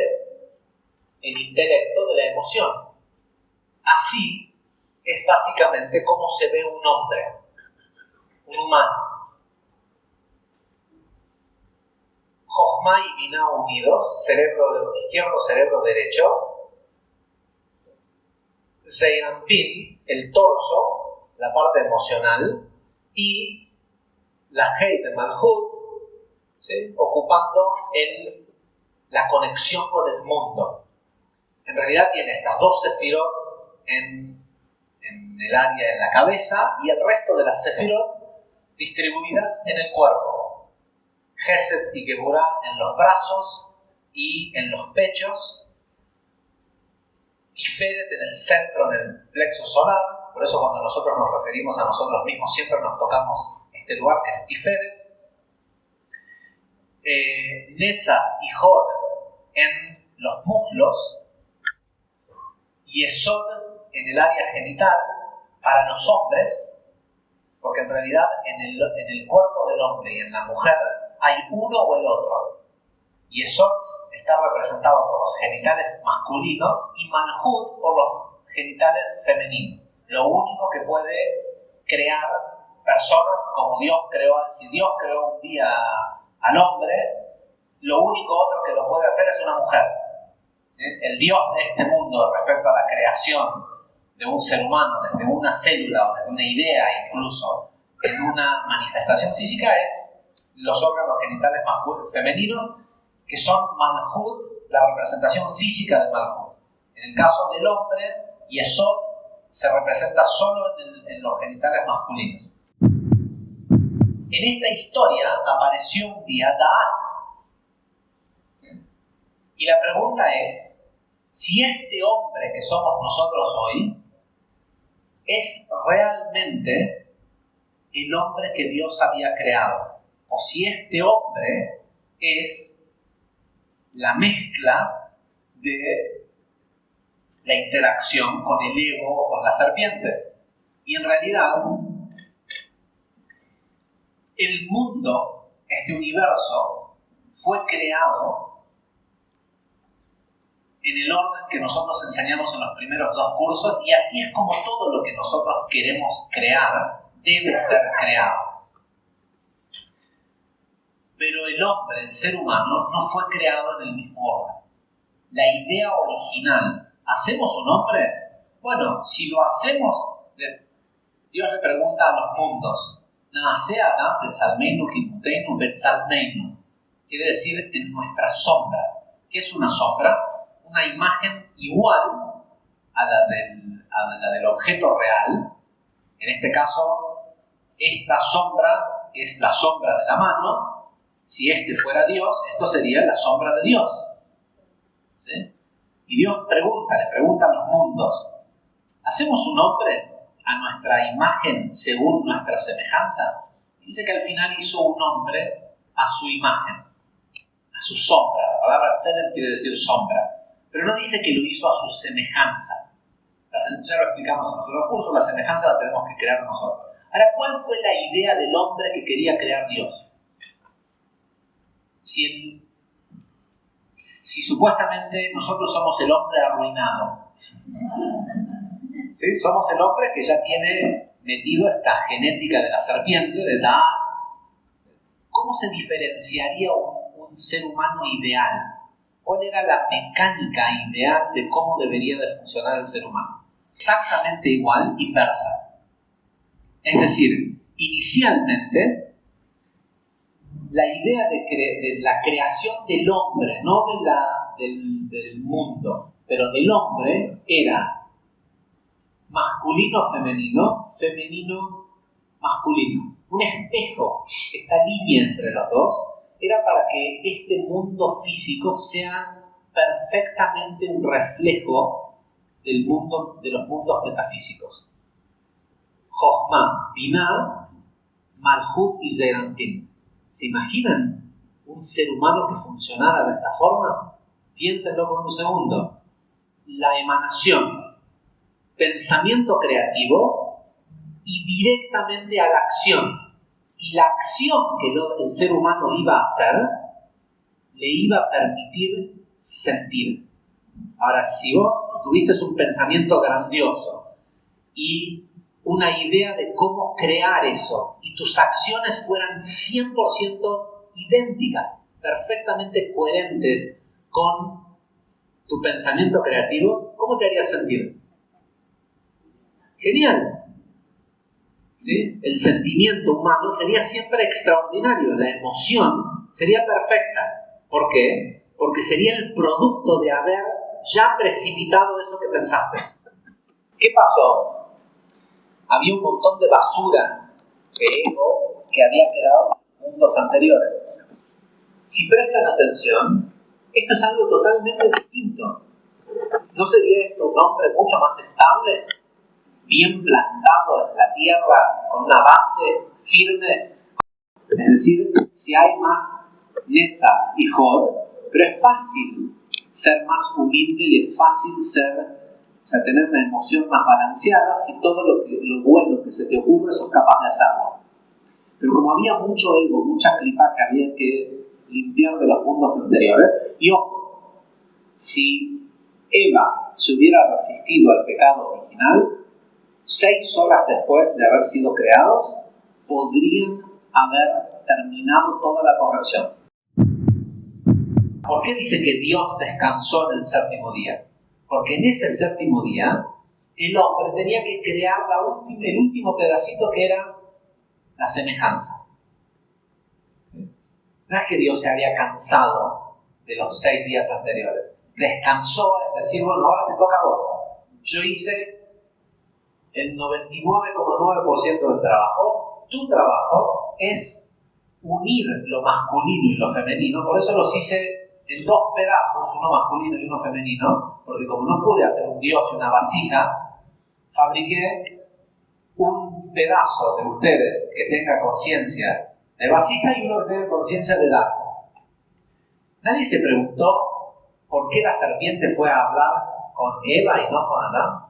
Speaker 1: el intelecto de la emoción. Así es básicamente cómo se ve un hombre, un humano. Jochma y Binah unidos, cerebro izquierdo, cerebro derecho. Zeir Anpin, el torso, la parte emocional, y la Hei de Malhut, ¿sí? Ocupando la conexión con el mundo. En realidad tiene estas dos sefirot en el área, en la cabeza, y el resto de las sefirot distribuidas en el cuerpo. Gesed y Geburah en los brazos y en los pechos. Tiferet en el centro, en el plexo solar. Por eso cuando nosotros nos referimos a nosotros mismos siempre nos tocamos este lugar que es Tiferet. Netzach y Hod en los muslos. Yesod en el área genital para los hombres, porque en realidad en el cuerpo del hombre y en la mujer hay uno o el otro. Yesod está representado por los genitales masculinos y Malhut por los genitales femeninos. Lo único que puede crear personas como Dios creó. Si Dios creó un día al hombre, lo único otro que lo puede hacer es una mujer. ¿Sí? El Dios de este mundo respecto a la creación de un ser humano, desde una célula o desde una idea, incluso en una manifestación física, es los órganos genitales femeninos, que son Malhut, la representación física de Malhut. En el caso del hombre, Yesod se representa solo en los genitales masculinos. En esta historia apareció un día Da'at. Y la pregunta es, si este hombre que somos nosotros hoy es realmente el hombre que Dios había creado, o si este hombre es la mezcla de la interacción con el ego o con la serpiente. Y en realidad, el mundo, este universo, fue creado en el orden que nosotros enseñamos en los primeros dos cursos, y así es como todo lo que nosotros queremos crear debe ser creado. Pero el hombre, el ser humano, no fue creado en el mismo orden. La idea original, ¿hacemos un hombre? Bueno, si lo hacemos, Dios le pregunta a los mundos, Naase Adam Betzalmeinu Kimuteinu Betzalmeinu. Quiere decir en nuestra sombra. ¿Qué es una sombra? Una imagen igual a la del objeto real. En este caso, esta sombra es la sombra de la mano. Si este fuera Dios, esto sería la sombra de Dios. ¿Sí? Y Dios le pregunta a los mundos, ¿hacemos un hombre a nuestra imagen según nuestra semejanza? Y dice que al final hizo un hombre a su imagen, a su sombra. La palabra tselem quiere decir sombra. Pero no dice que lo hizo a su semejanza. Ya lo explicamos en nuestro curso, la semejanza la tenemos que crear nosotros. Ahora, ¿cuál fue la idea del hombre que quería crear Dios? Si supuestamente nosotros somos el hombre arruinado, ¿sí? Somos el hombre que ya tiene metido esta genética de la serpiente, de Da'at. ¿Cómo se diferenciaría un ser humano ideal? ¿Cuál era la mecánica ideal de cómo debería de funcionar el ser humano? Exactamente igual, inversa. Es decir, inicialmente, la idea de la creación del hombre, no del mundo, pero del hombre, era masculino-femenino, femenino-masculino. Un espejo, esta línea entre los dos, era para que este mundo físico sea perfectamente un reflejo del mundo, de los mundos metafísicos. Jochma, Binah, Malhut y Zeir Anpin. ¿Se imaginan un ser humano que funcionara de esta forma? Piénsenlo por un segundo. La emanación, pensamiento creativo y directamente a la acción. Y la acción que el ser humano iba a hacer le iba a permitir sentir. Ahora, si vos tuviste un pensamiento grandioso y una idea de cómo crear eso y tus acciones fueran 100% idénticas, perfectamente coherentes con tu pensamiento creativo, ¿cómo te haría sentir? Genial. ¿Sí? El sentimiento humano sería siempre extraordinario, la emoción sería perfecta. ¿Por qué? Porque sería el producto de haber ya precipitado eso que pensaste. ¿Qué pasó? Había un montón de basura de ego que había quedado en mundos anteriores. Si prestan atención, esto es algo totalmente distinto. ¿No sería esto un hombre mucho más estable? Bien plantado en la tierra, con una base firme. Es decir, si hay más Netzach y Hod, pero es fácil ser más humilde y es fácil tener una emoción más balanceada si todo lo bueno que se te ocurre sos capaz de hacerlo. Pero como había mucho ego, mucha clipa que había que limpiar de los mundos anteriores, y ojo, si Eva se hubiera resistido al pecado original, 6 horas después de haber sido creados, podrían haber terminado toda la corrección. ¿Por qué dice que Dios descansó en el séptimo día? Porque en ese séptimo día, el hombre tenía que crear el último pedacito que era la semejanza. No es que Dios se había cansado de los 6 días anteriores. Descansó, es decir, bueno, ahora te toca a vos. Yo hice el 99,9% del trabajo. Tu trabajo es unir lo masculino y lo femenino. Por eso los hice en 2 pedazos, uno masculino y uno femenino, porque como no pude hacer un dios y una vasija, fabriqué un pedazo de ustedes que tenga conciencia de vasija y uno que tenga conciencia de dardo. Nadie se preguntó por qué la serpiente fue a hablar con Eva y no con Adán.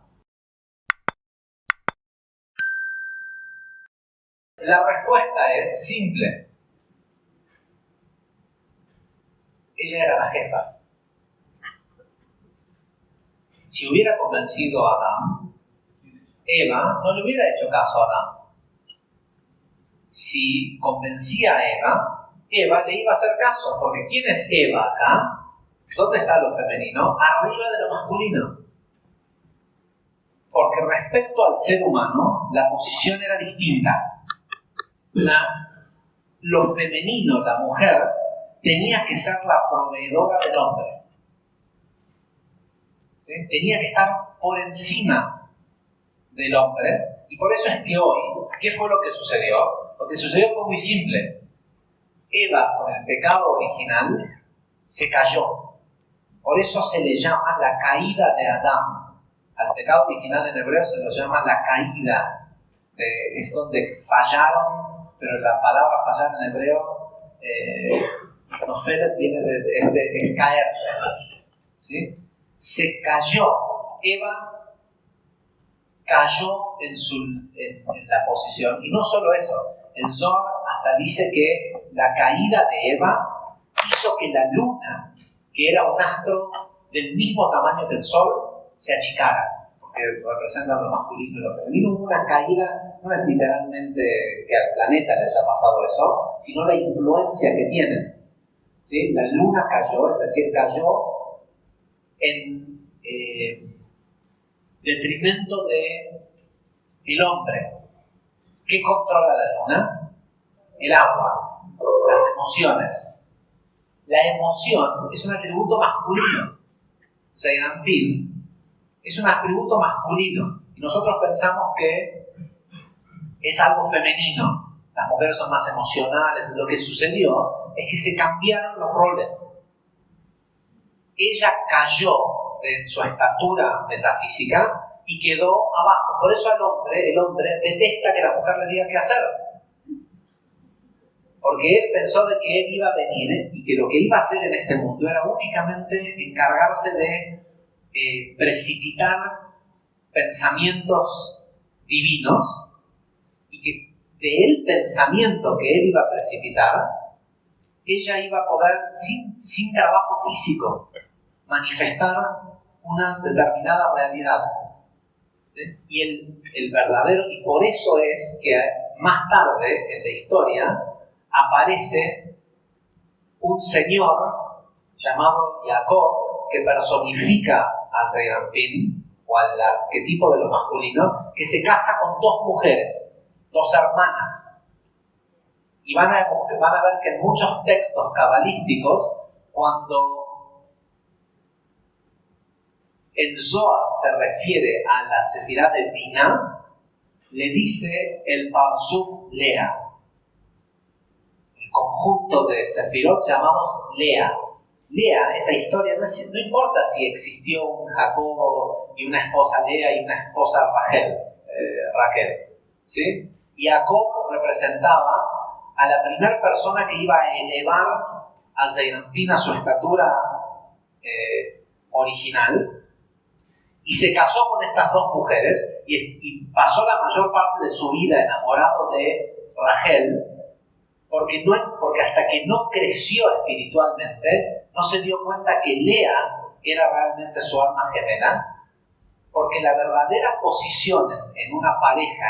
Speaker 1: La respuesta es simple. Ella era la jefa. Si hubiera convencido a Adán, Eva no le hubiera hecho caso a Adán. Si convencía a Eva, Eva le iba a hacer caso, porque ¿quién es Eva acá? ¿Dónde está lo femenino? Arriba de lo masculino. Porque respecto al ser humano, la posición era distinta. Lo femenino, la mujer, tenía que ser la proveedora del hombre. ¿Sí? Tenía que estar por encima del hombre, y por eso es que hoy, ¿qué fue lo que sucedió? Lo que sucedió fue muy simple. Eva, con el pecado original, se cayó. Por eso se le llama la caída de Adán. Al pecado original en hebreo se lo llama la caída. Es donde fallaron, pero la palabra fallar en hebreo, nofelet viene es caerse. ¿Sí? Se cayó. Eva cayó en la posición. Y no solo eso, el Zohar hasta dice que la caída de Eva hizo que la luna, que era un astro del mismo tamaño que el sol, se achicara, porque representan lo masculino y lo femenino. Hubo una caída, no es literalmente que al planeta le haya pasado eso, sino la influencia que tienen. ¿Sí? La luna cayó, es decir, cayó en detrimento del hombre. ¿Qué controla la luna? El agua, las emociones. La emoción es un atributo masculino. Seiranpin es un atributo masculino. Y nosotros pensamos que es algo femenino. Las mujeres son más emocionales. Lo que sucedió es que se cambiaron los roles. Ella cayó de su estatura metafísica y quedó abajo. Por eso el hombre detesta que la mujer le diga qué hacer. Porque él pensó de que él iba a venir y que lo que iba a hacer en este mundo era únicamente encargarse de precipitar pensamientos divinos, y que del pensamiento que él iba a precipitar, ella iba a poder, sin trabajo físico, manifestar una determinada realidad. ¿Sí? Y el verdadero, y por eso es que más tarde en la historia aparece un señor llamado Jacob que personifica a Zeirampin o al arquetipo de lo masculino, que se casa con dos mujeres, dos hermanas. Y van a ver que en muchos textos cabalísticos, cuando el Zohar se refiere a la Sefirá de Binah, le dice el Parsuf Lea. El conjunto de Sefirot llamados Lea. Lea, esa historia, no importa si existió un Jacob y una esposa Lea y una esposa Raquel. ¿Sí? Y Jacob representaba a la primera persona que iba a elevar a Zeirampin a su estatura original, y se casó con estas dos mujeres y pasó la mayor parte de su vida enamorado de Rachel, porque hasta que no creció espiritualmente no se dio cuenta que Lea era realmente su alma gemela, porque la verdadera posición en una pareja,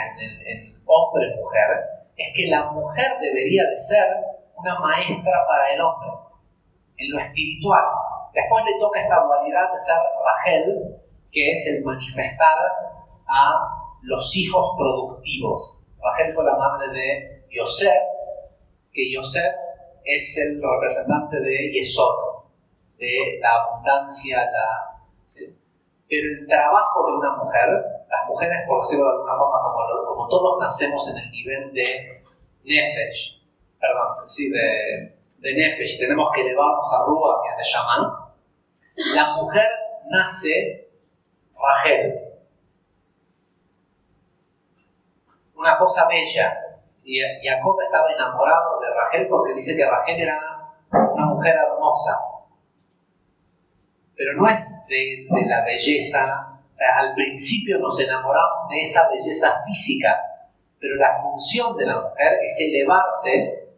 Speaker 1: en hombre-mujer, es que la mujer debería de ser una maestra para el hombre, en lo espiritual. Después le toca esta dualidad de ser Rachel, que es el manifestar a los hijos productivos. Rachel fue la madre de Yosef, que Yosef es el representante de Yesod, de la abundancia, ¿sí? Pero el trabajo de una mujer, las mujeres, por decirlo de alguna forma, como todos nacemos en el nivel de Nefesh, de Nefesh, tenemos que elevarnos a Ruach y a Neshama, la mujer nace Rachel, una cosa bella. Y Jacob estaba enamorado de Rachel porque dice que Rachel era una mujer hermosa. Pero no es de la belleza, o sea, al principio nos enamoramos de esa belleza física, pero la función de la mujer es elevarse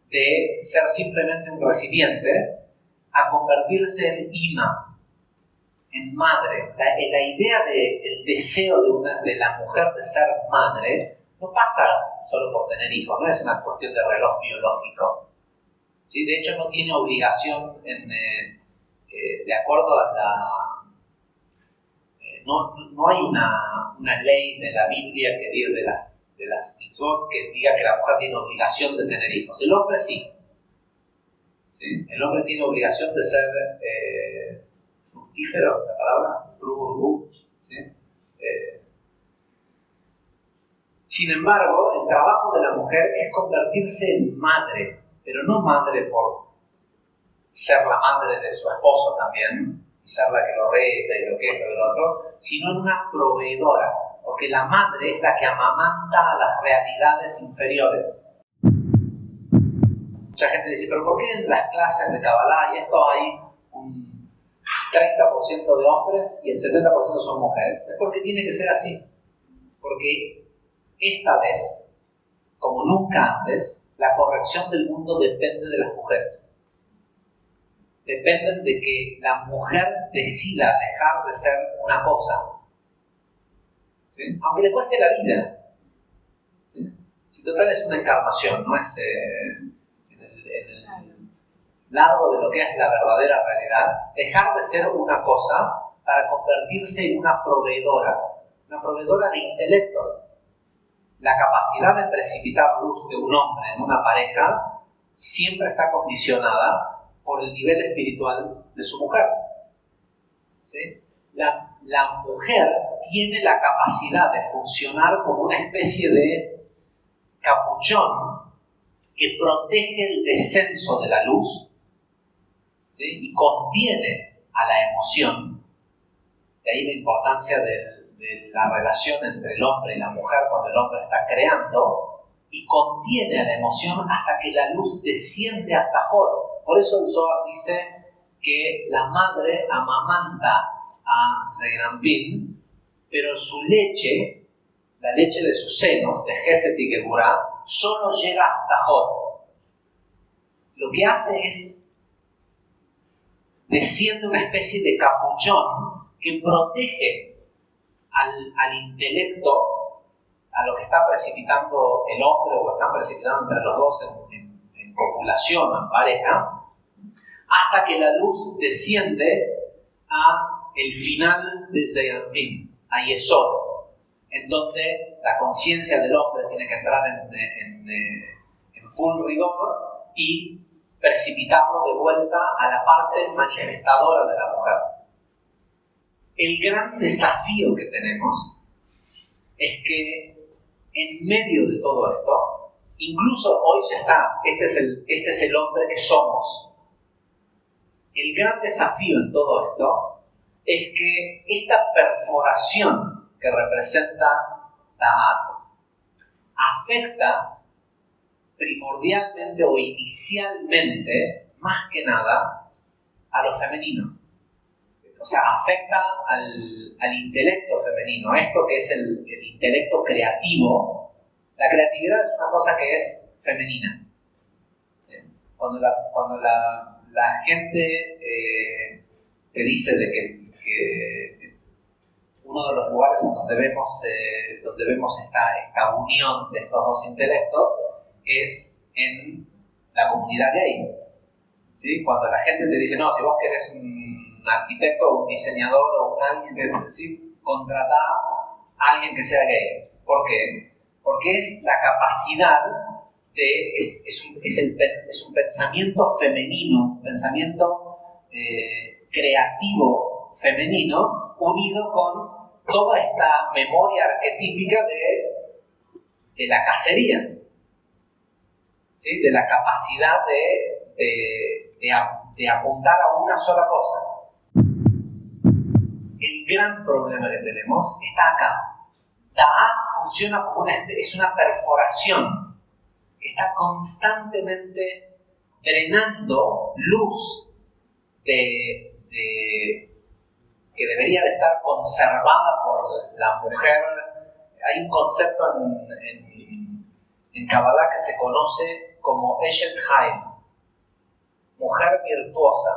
Speaker 1: de ser simplemente un recipiente a convertirse en ima, en madre. La idea del deseo de la mujer de ser madre no pasa solo por tener hijos, no es una cuestión de reloj biológico. ¿Sí? De hecho, no tiene obligación de acuerdo a no hay una ley de la Biblia que diga de las mitzvot que diga que la mujer tiene obligación de tener hijos. El hombre sí. ¿Sí? El hombre tiene obligación de ser fructífero, la palabra, ¿sí? Sin embargo, el trabajo de la mujer es convertirse en madre, pero no madre por ser la madre de su esposo también, y ser la que lo reta y lo que esto y lo otro, sino en una proveedora, porque la madre es la que amamanta a las realidades inferiores. Mucha gente dice, pero ¿por qué en las clases de Kabbalah y esto hay un 30% de hombres y el 70% son mujeres? Es porque tiene que ser así, porque esta vez, como nunca antes, la corrección del mundo depende de las mujeres. Dependen de que la mujer decida dejar de ser una cosa, ¿sí? Aunque le cueste la vida. ¿Sí? Si total es una encarnación, no es en el largo de lo que es la verdadera realidad, dejar de ser una cosa para convertirse en una proveedora de intelectos. La capacidad de precipitar luz de un hombre en una pareja siempre está condicionada por el nivel espiritual de su mujer. ¿Sí? La mujer tiene la capacidad de funcionar como una especie de capuchón que protege el descenso de la luz, ¿sí? Y contiene a la emoción. De ahí la importancia de la relación entre el hombre y la mujer cuando el hombre está creando, y contiene a la emoción hasta que la luz desciende hasta Jod. Por eso el Zohar dice que la madre amamanta a Zeirampin, pero su leche, la leche de sus senos, de Geset y Geburah, solo llega hasta Jod. lo que hace es desciende una especie de capuchón que protege al intelecto, a lo que está precipitando el hombre o que están precipitando entre los dos en copulación o en pareja, hasta que la luz desciende a el final de Zeranpin, a Yesod, en donde la conciencia del hombre tiene que entrar en full rigor y precipitarlo de vuelta a la parte manifestadora de la mujer. El gran desafío que tenemos es que en medio de todo esto, incluso hoy ya está, este es el hombre que somos. El gran desafío en todo esto es que esta perforación que representa Ta'at afecta primordialmente o inicialmente, más que nada, a lo femenino. O sea, afecta al intelecto femenino, esto que es el intelecto creativo. La creatividad es una cosa que es femenina. ¿Sí? Cuando la gente te dice de que uno de los lugares en donde vemos esta unión de estos dos intelectos es en la comunidad gay. ¿Sí? Cuando la gente te dice, no, si vos querés un arquitecto o un diseñador o alguien que ¿sí? Contratá a alguien que sea gay. ¿Por qué? Porque es la capacidad es un pensamiento femenino, un pensamiento creativo femenino unido con toda esta memoria arquetípica de la cacería. ¿Sí? De la capacidad de apuntar a una sola cosa. El gran problema que tenemos está acá. Ta'at funciona como es una perforación que está constantemente drenando luz que debería de estar conservada por la mujer. Hay un concepto en Kabbalah que se conoce como Eshet Haim, mujer virtuosa.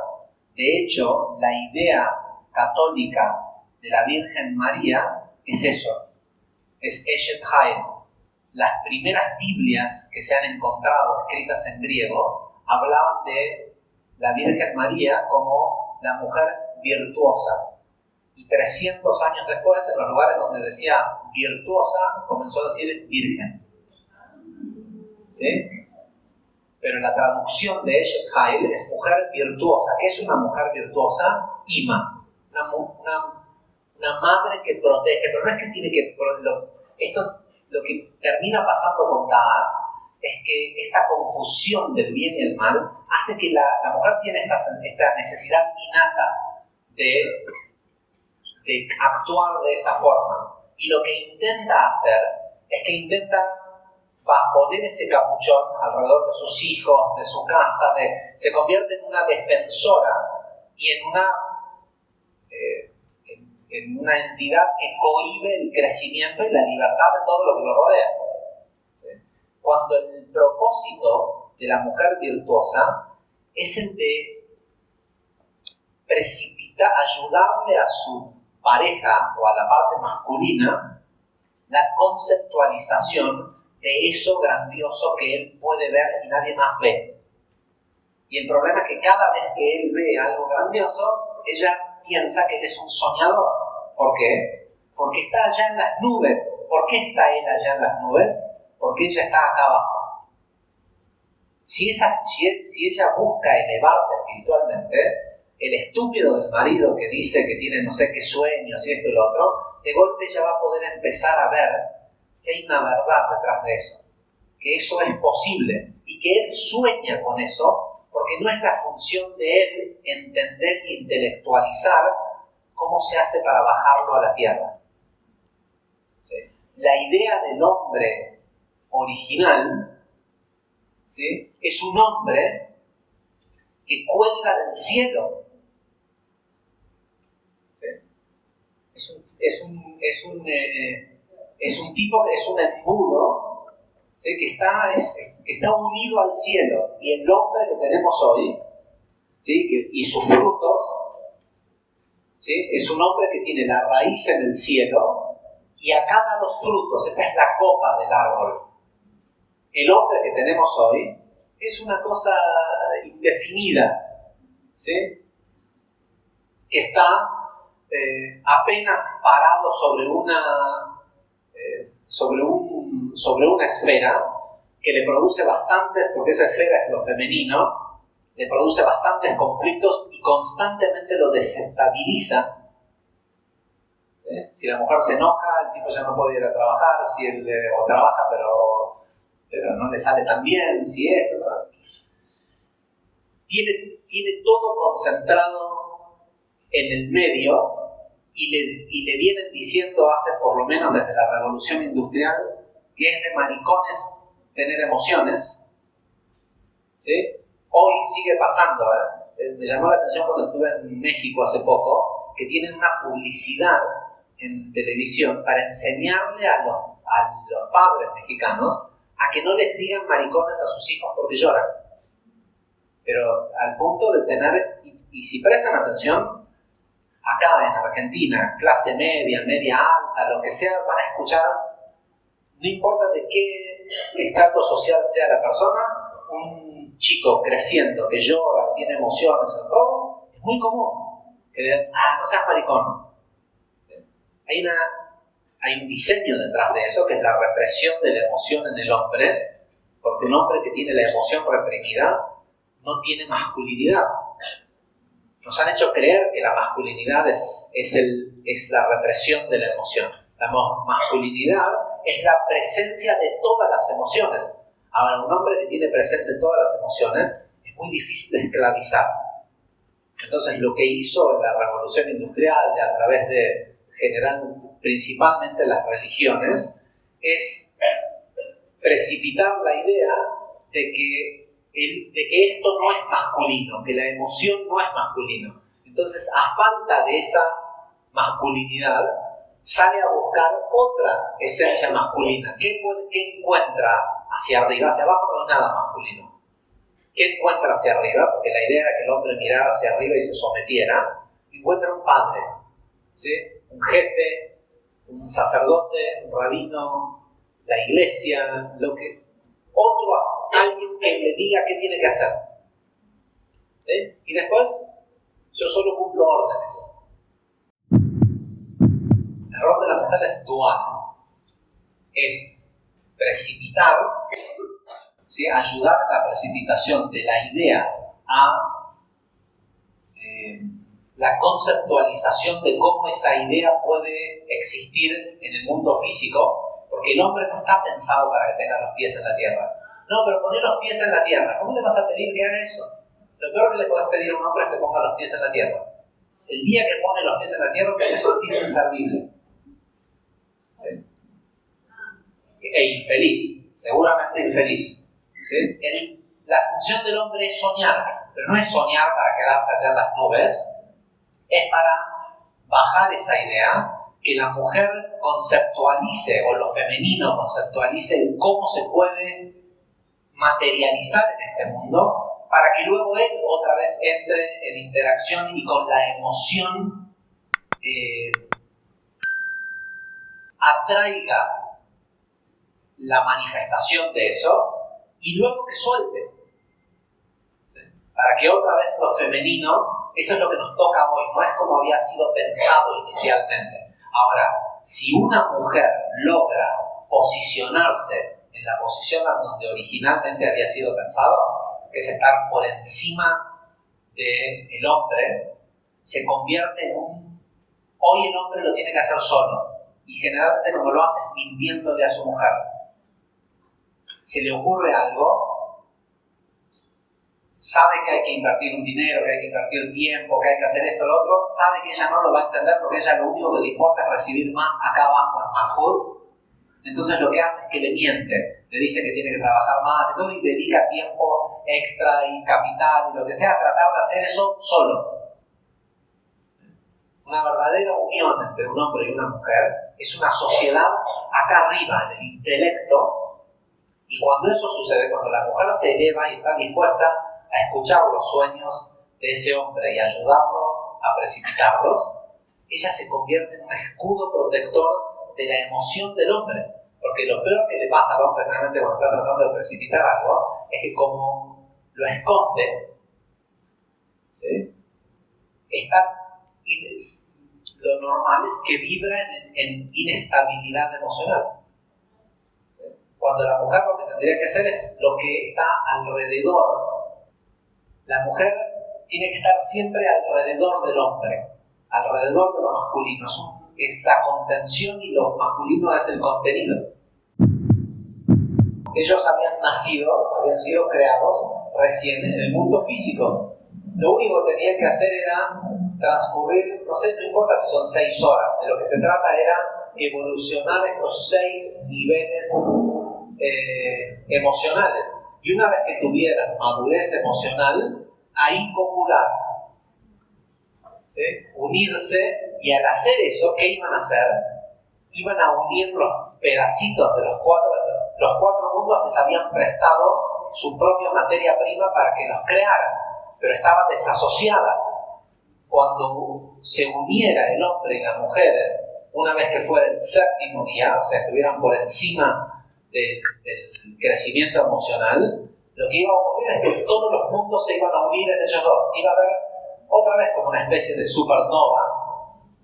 Speaker 1: De hecho, la idea católica de la Virgen María es eso, es Eshet Haim. Las primeras Biblias que se han encontrado escritas en griego hablaban de la Virgen María como la mujer virtuosa. Y 300 años después, en los lugares donde decía virtuosa, comenzó a decir virgen. ¿Sí? Pero la traducción de Eshet Haim es mujer virtuosa. ¿Qué es una mujer virtuosa? Ima. Una madre que protege. Pero no es que tiene que... Lo que termina pasando con Ta'at es que esta confusión del bien y el mal hace que la mujer tiene esta necesidad innata de actuar de esa forma. Y lo que intenta hacer es que intenta poner ese capuchón alrededor de sus hijos, de su casa, se convierte en una defensora y en una entidad que cohíbe el crecimiento y la libertad de todo lo que lo rodea. ¿Sí? Cuando el propósito de la mujer virtuosa es el de ayudarle a su pareja o a la parte masculina la conceptualización de eso grandioso que él puede ver y nadie más ve. Y el problema es que cada vez que él ve algo grandioso, ella piensa que él es un soñador. ¿Por qué? Porque está allá en las nubes. ¿Por qué está él allá en las nubes? Porque ella está acá abajo. Si ella busca elevarse espiritualmente, el estúpido del marido que dice que tiene no sé qué sueños y esto y lo otro, de golpe ella va a poder empezar a ver que hay una verdad detrás de eso, que eso es posible y que él sueña con eso, porque no es la función de él entender e intelectualizar cómo se hace para bajarlo a la tierra. ¿Sí? La idea del hombre original, ¿sí? Es un hombre que cuelga del cielo. ¿Sí? Es un tipo que es un embudo, ¿sí? Que está unido al cielo. Y el hombre que tenemos hoy, ¿sí? Y sus frutos, ¿sí? Es un hombre que tiene la raíz en el cielo y acá da los frutos. Esta es la copa del árbol. El hombre que tenemos hoy es una cosa indefinida, ¿sí? Que está apenas parado sobre una esfera que le produce bastantes, porque esa esfera es lo femenino, le produce bastantes conflictos y constantemente lo desestabiliza. ¿Sí? Si la mujer se enoja, el tipo ya no puede ir a trabajar, si él o trabaja pero no le sale tan bien, si esto, ¿no? Tiene todo concentrado en el medio y le vienen diciendo hace por lo menos desde la Revolución Industrial que es de maricones tener emociones, ¿sí? Hoy sigue pasando, me llamó la atención cuando estuve en México hace poco, que tienen una publicidad en televisión para enseñarle a los padres mexicanos a que no les digan maricones a sus hijos porque lloran. Pero al punto de tener, y si prestan atención, acá en Argentina, clase media, media alta, lo que sea, van a escuchar, no importa de qué estrato social sea la persona, un chico creciendo que llora, tiene emociones en todo, es muy común que digan, no seas maricón. Hay un diseño detrás de eso, que es la represión de la emoción en el hombre, porque un hombre que tiene la emoción reprimida no tiene masculinidad. Nos han hecho creer que la masculinidad es la represión de la emoción. La masculinidad es la presencia de todas las emociones. Ahora, un hombre que tiene presente todas las emociones es muy difícil de esclavizar. Entonces, lo que hizo la Revolución Industrial, a través de principalmente las religiones, es precipitar la idea de que esto no es masculino, que la emoción no es masculino. Entonces, a falta de esa masculinidad, sale a buscar otra esencia masculina. ¿Qué encuentra hacia arriba? Hacia abajo no hay nada masculino. ¿Qué encuentra hacia arriba? Porque la idea era que el hombre mirara hacia arriba y se sometiera. Encuentra un padre, ¿sí? Un jefe, un sacerdote, un rabino, la iglesia, alguien que le diga qué tiene que hacer. ¿Sí? Y después, yo solo cumplo órdenes. El error de la mujer es dual. Es precipitar, ¿sí? Ayudar a la precipitación de la idea a la conceptualización de cómo esa idea puede existir en el mundo físico, porque el hombre no está pensado para que tenga los pies en la tierra. No, pero poner los pies en la tierra, ¿cómo le vas a pedir que haga eso? Lo peor que le puedes pedir a un hombre es que ponga los pies en la tierra. El día que pone los pies en la tierra, te hace sentir inservible. ¿Sí? E infeliz, seguramente infeliz. ¿Sí? La función del hombre es soñar, pero no es soñar para quedarse allá en las nubes, es para bajar esa idea, que la mujer conceptualice, o lo femenino conceptualice cómo se puede materializar en este mundo, para que luego él otra vez entre en interacción y con la emoción atraiga la manifestación de eso y luego que suelte. ¿Sí? Para que otra vez lo femenino, eso es lo que nos toca hoy, no es como había sido pensado inicialmente. Ahora, si una mujer logra posicionarse en la posición donde originalmente había sido pensado, que es estar por encima del hombre, se convierte en hoy el hombre lo tiene que hacer solo, y generalmente como lo hace es mintiéndole a su mujer. Se le ocurre algo, sabe que hay que invertir un dinero, que hay que invertir tiempo, que hay que hacer esto o lo otro, sabe que ella no lo va a entender porque a ella lo único que le importa es recibir más acá abajo en Malhut. Entonces lo que hace es que le miente, le dice que tiene que trabajar más y dedica tiempo extra y capital y lo que sea a tratar de hacer eso solo. Una verdadera unión entre un hombre y una mujer es una sociedad acá arriba, en el intelecto, Y cuando eso sucede, cuando la mujer se eleva y está dispuesta a escuchar los sueños de ese hombre y ayudarlo a precipitarlos, ella se convierte en un escudo protector de la emoción del hombre. Porque lo peor que le pasa al hombre realmente cuando está tratando de precipitar algo es que como lo esconde, ¿sí? Lo normal es que vibra en inestabilidad emocional. ¿Sí? Cuando la mujer lo que tendría que hacer es lo que está alrededor. La mujer tiene que estar siempre alrededor del hombre, alrededor de lo masculino. Es la contención y lo masculino es el contenido. Ellos habían sido creados recién en el mundo físico. Lo único que tenían que hacer era transcurrir, no importa si son 6 horas, de lo que se trata era evolucionar estos 6 niveles emocionales. Y una vez que tuvieran madurez emocional, ahí copular, ¿sí? Unirse, y al hacer eso, ¿qué iban a hacer? Iban a unir los pedacitos de los cuatro mundos que se habían prestado su propia materia prima para que los crearan, pero estaba desasociada. Cuando se uniera el hombre y la mujer, una vez que fuera el 7º día, o sea, estuvieran por encima del crecimiento emocional, lo que iba a ocurrir es que todos los mundos se iban a unir en ellos dos. Iba a haber otra vez como una especie de supernova,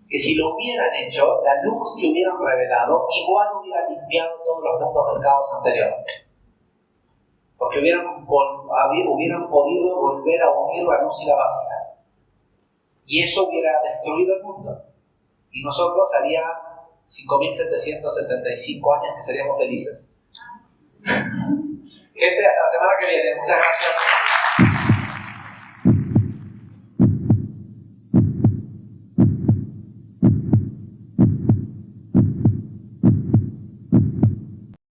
Speaker 1: que si lo hubieran hecho, la luz que hubieran revelado igual hubiera limpiado todos los mundos del caos anterior. Porque hubieran podido volver a unir la luz y la vasija. Y eso hubiera destruido el mundo. Y nosotros haría 5.775 años que seríamos felices. Gente, hasta la semana que viene. Muchas gracias.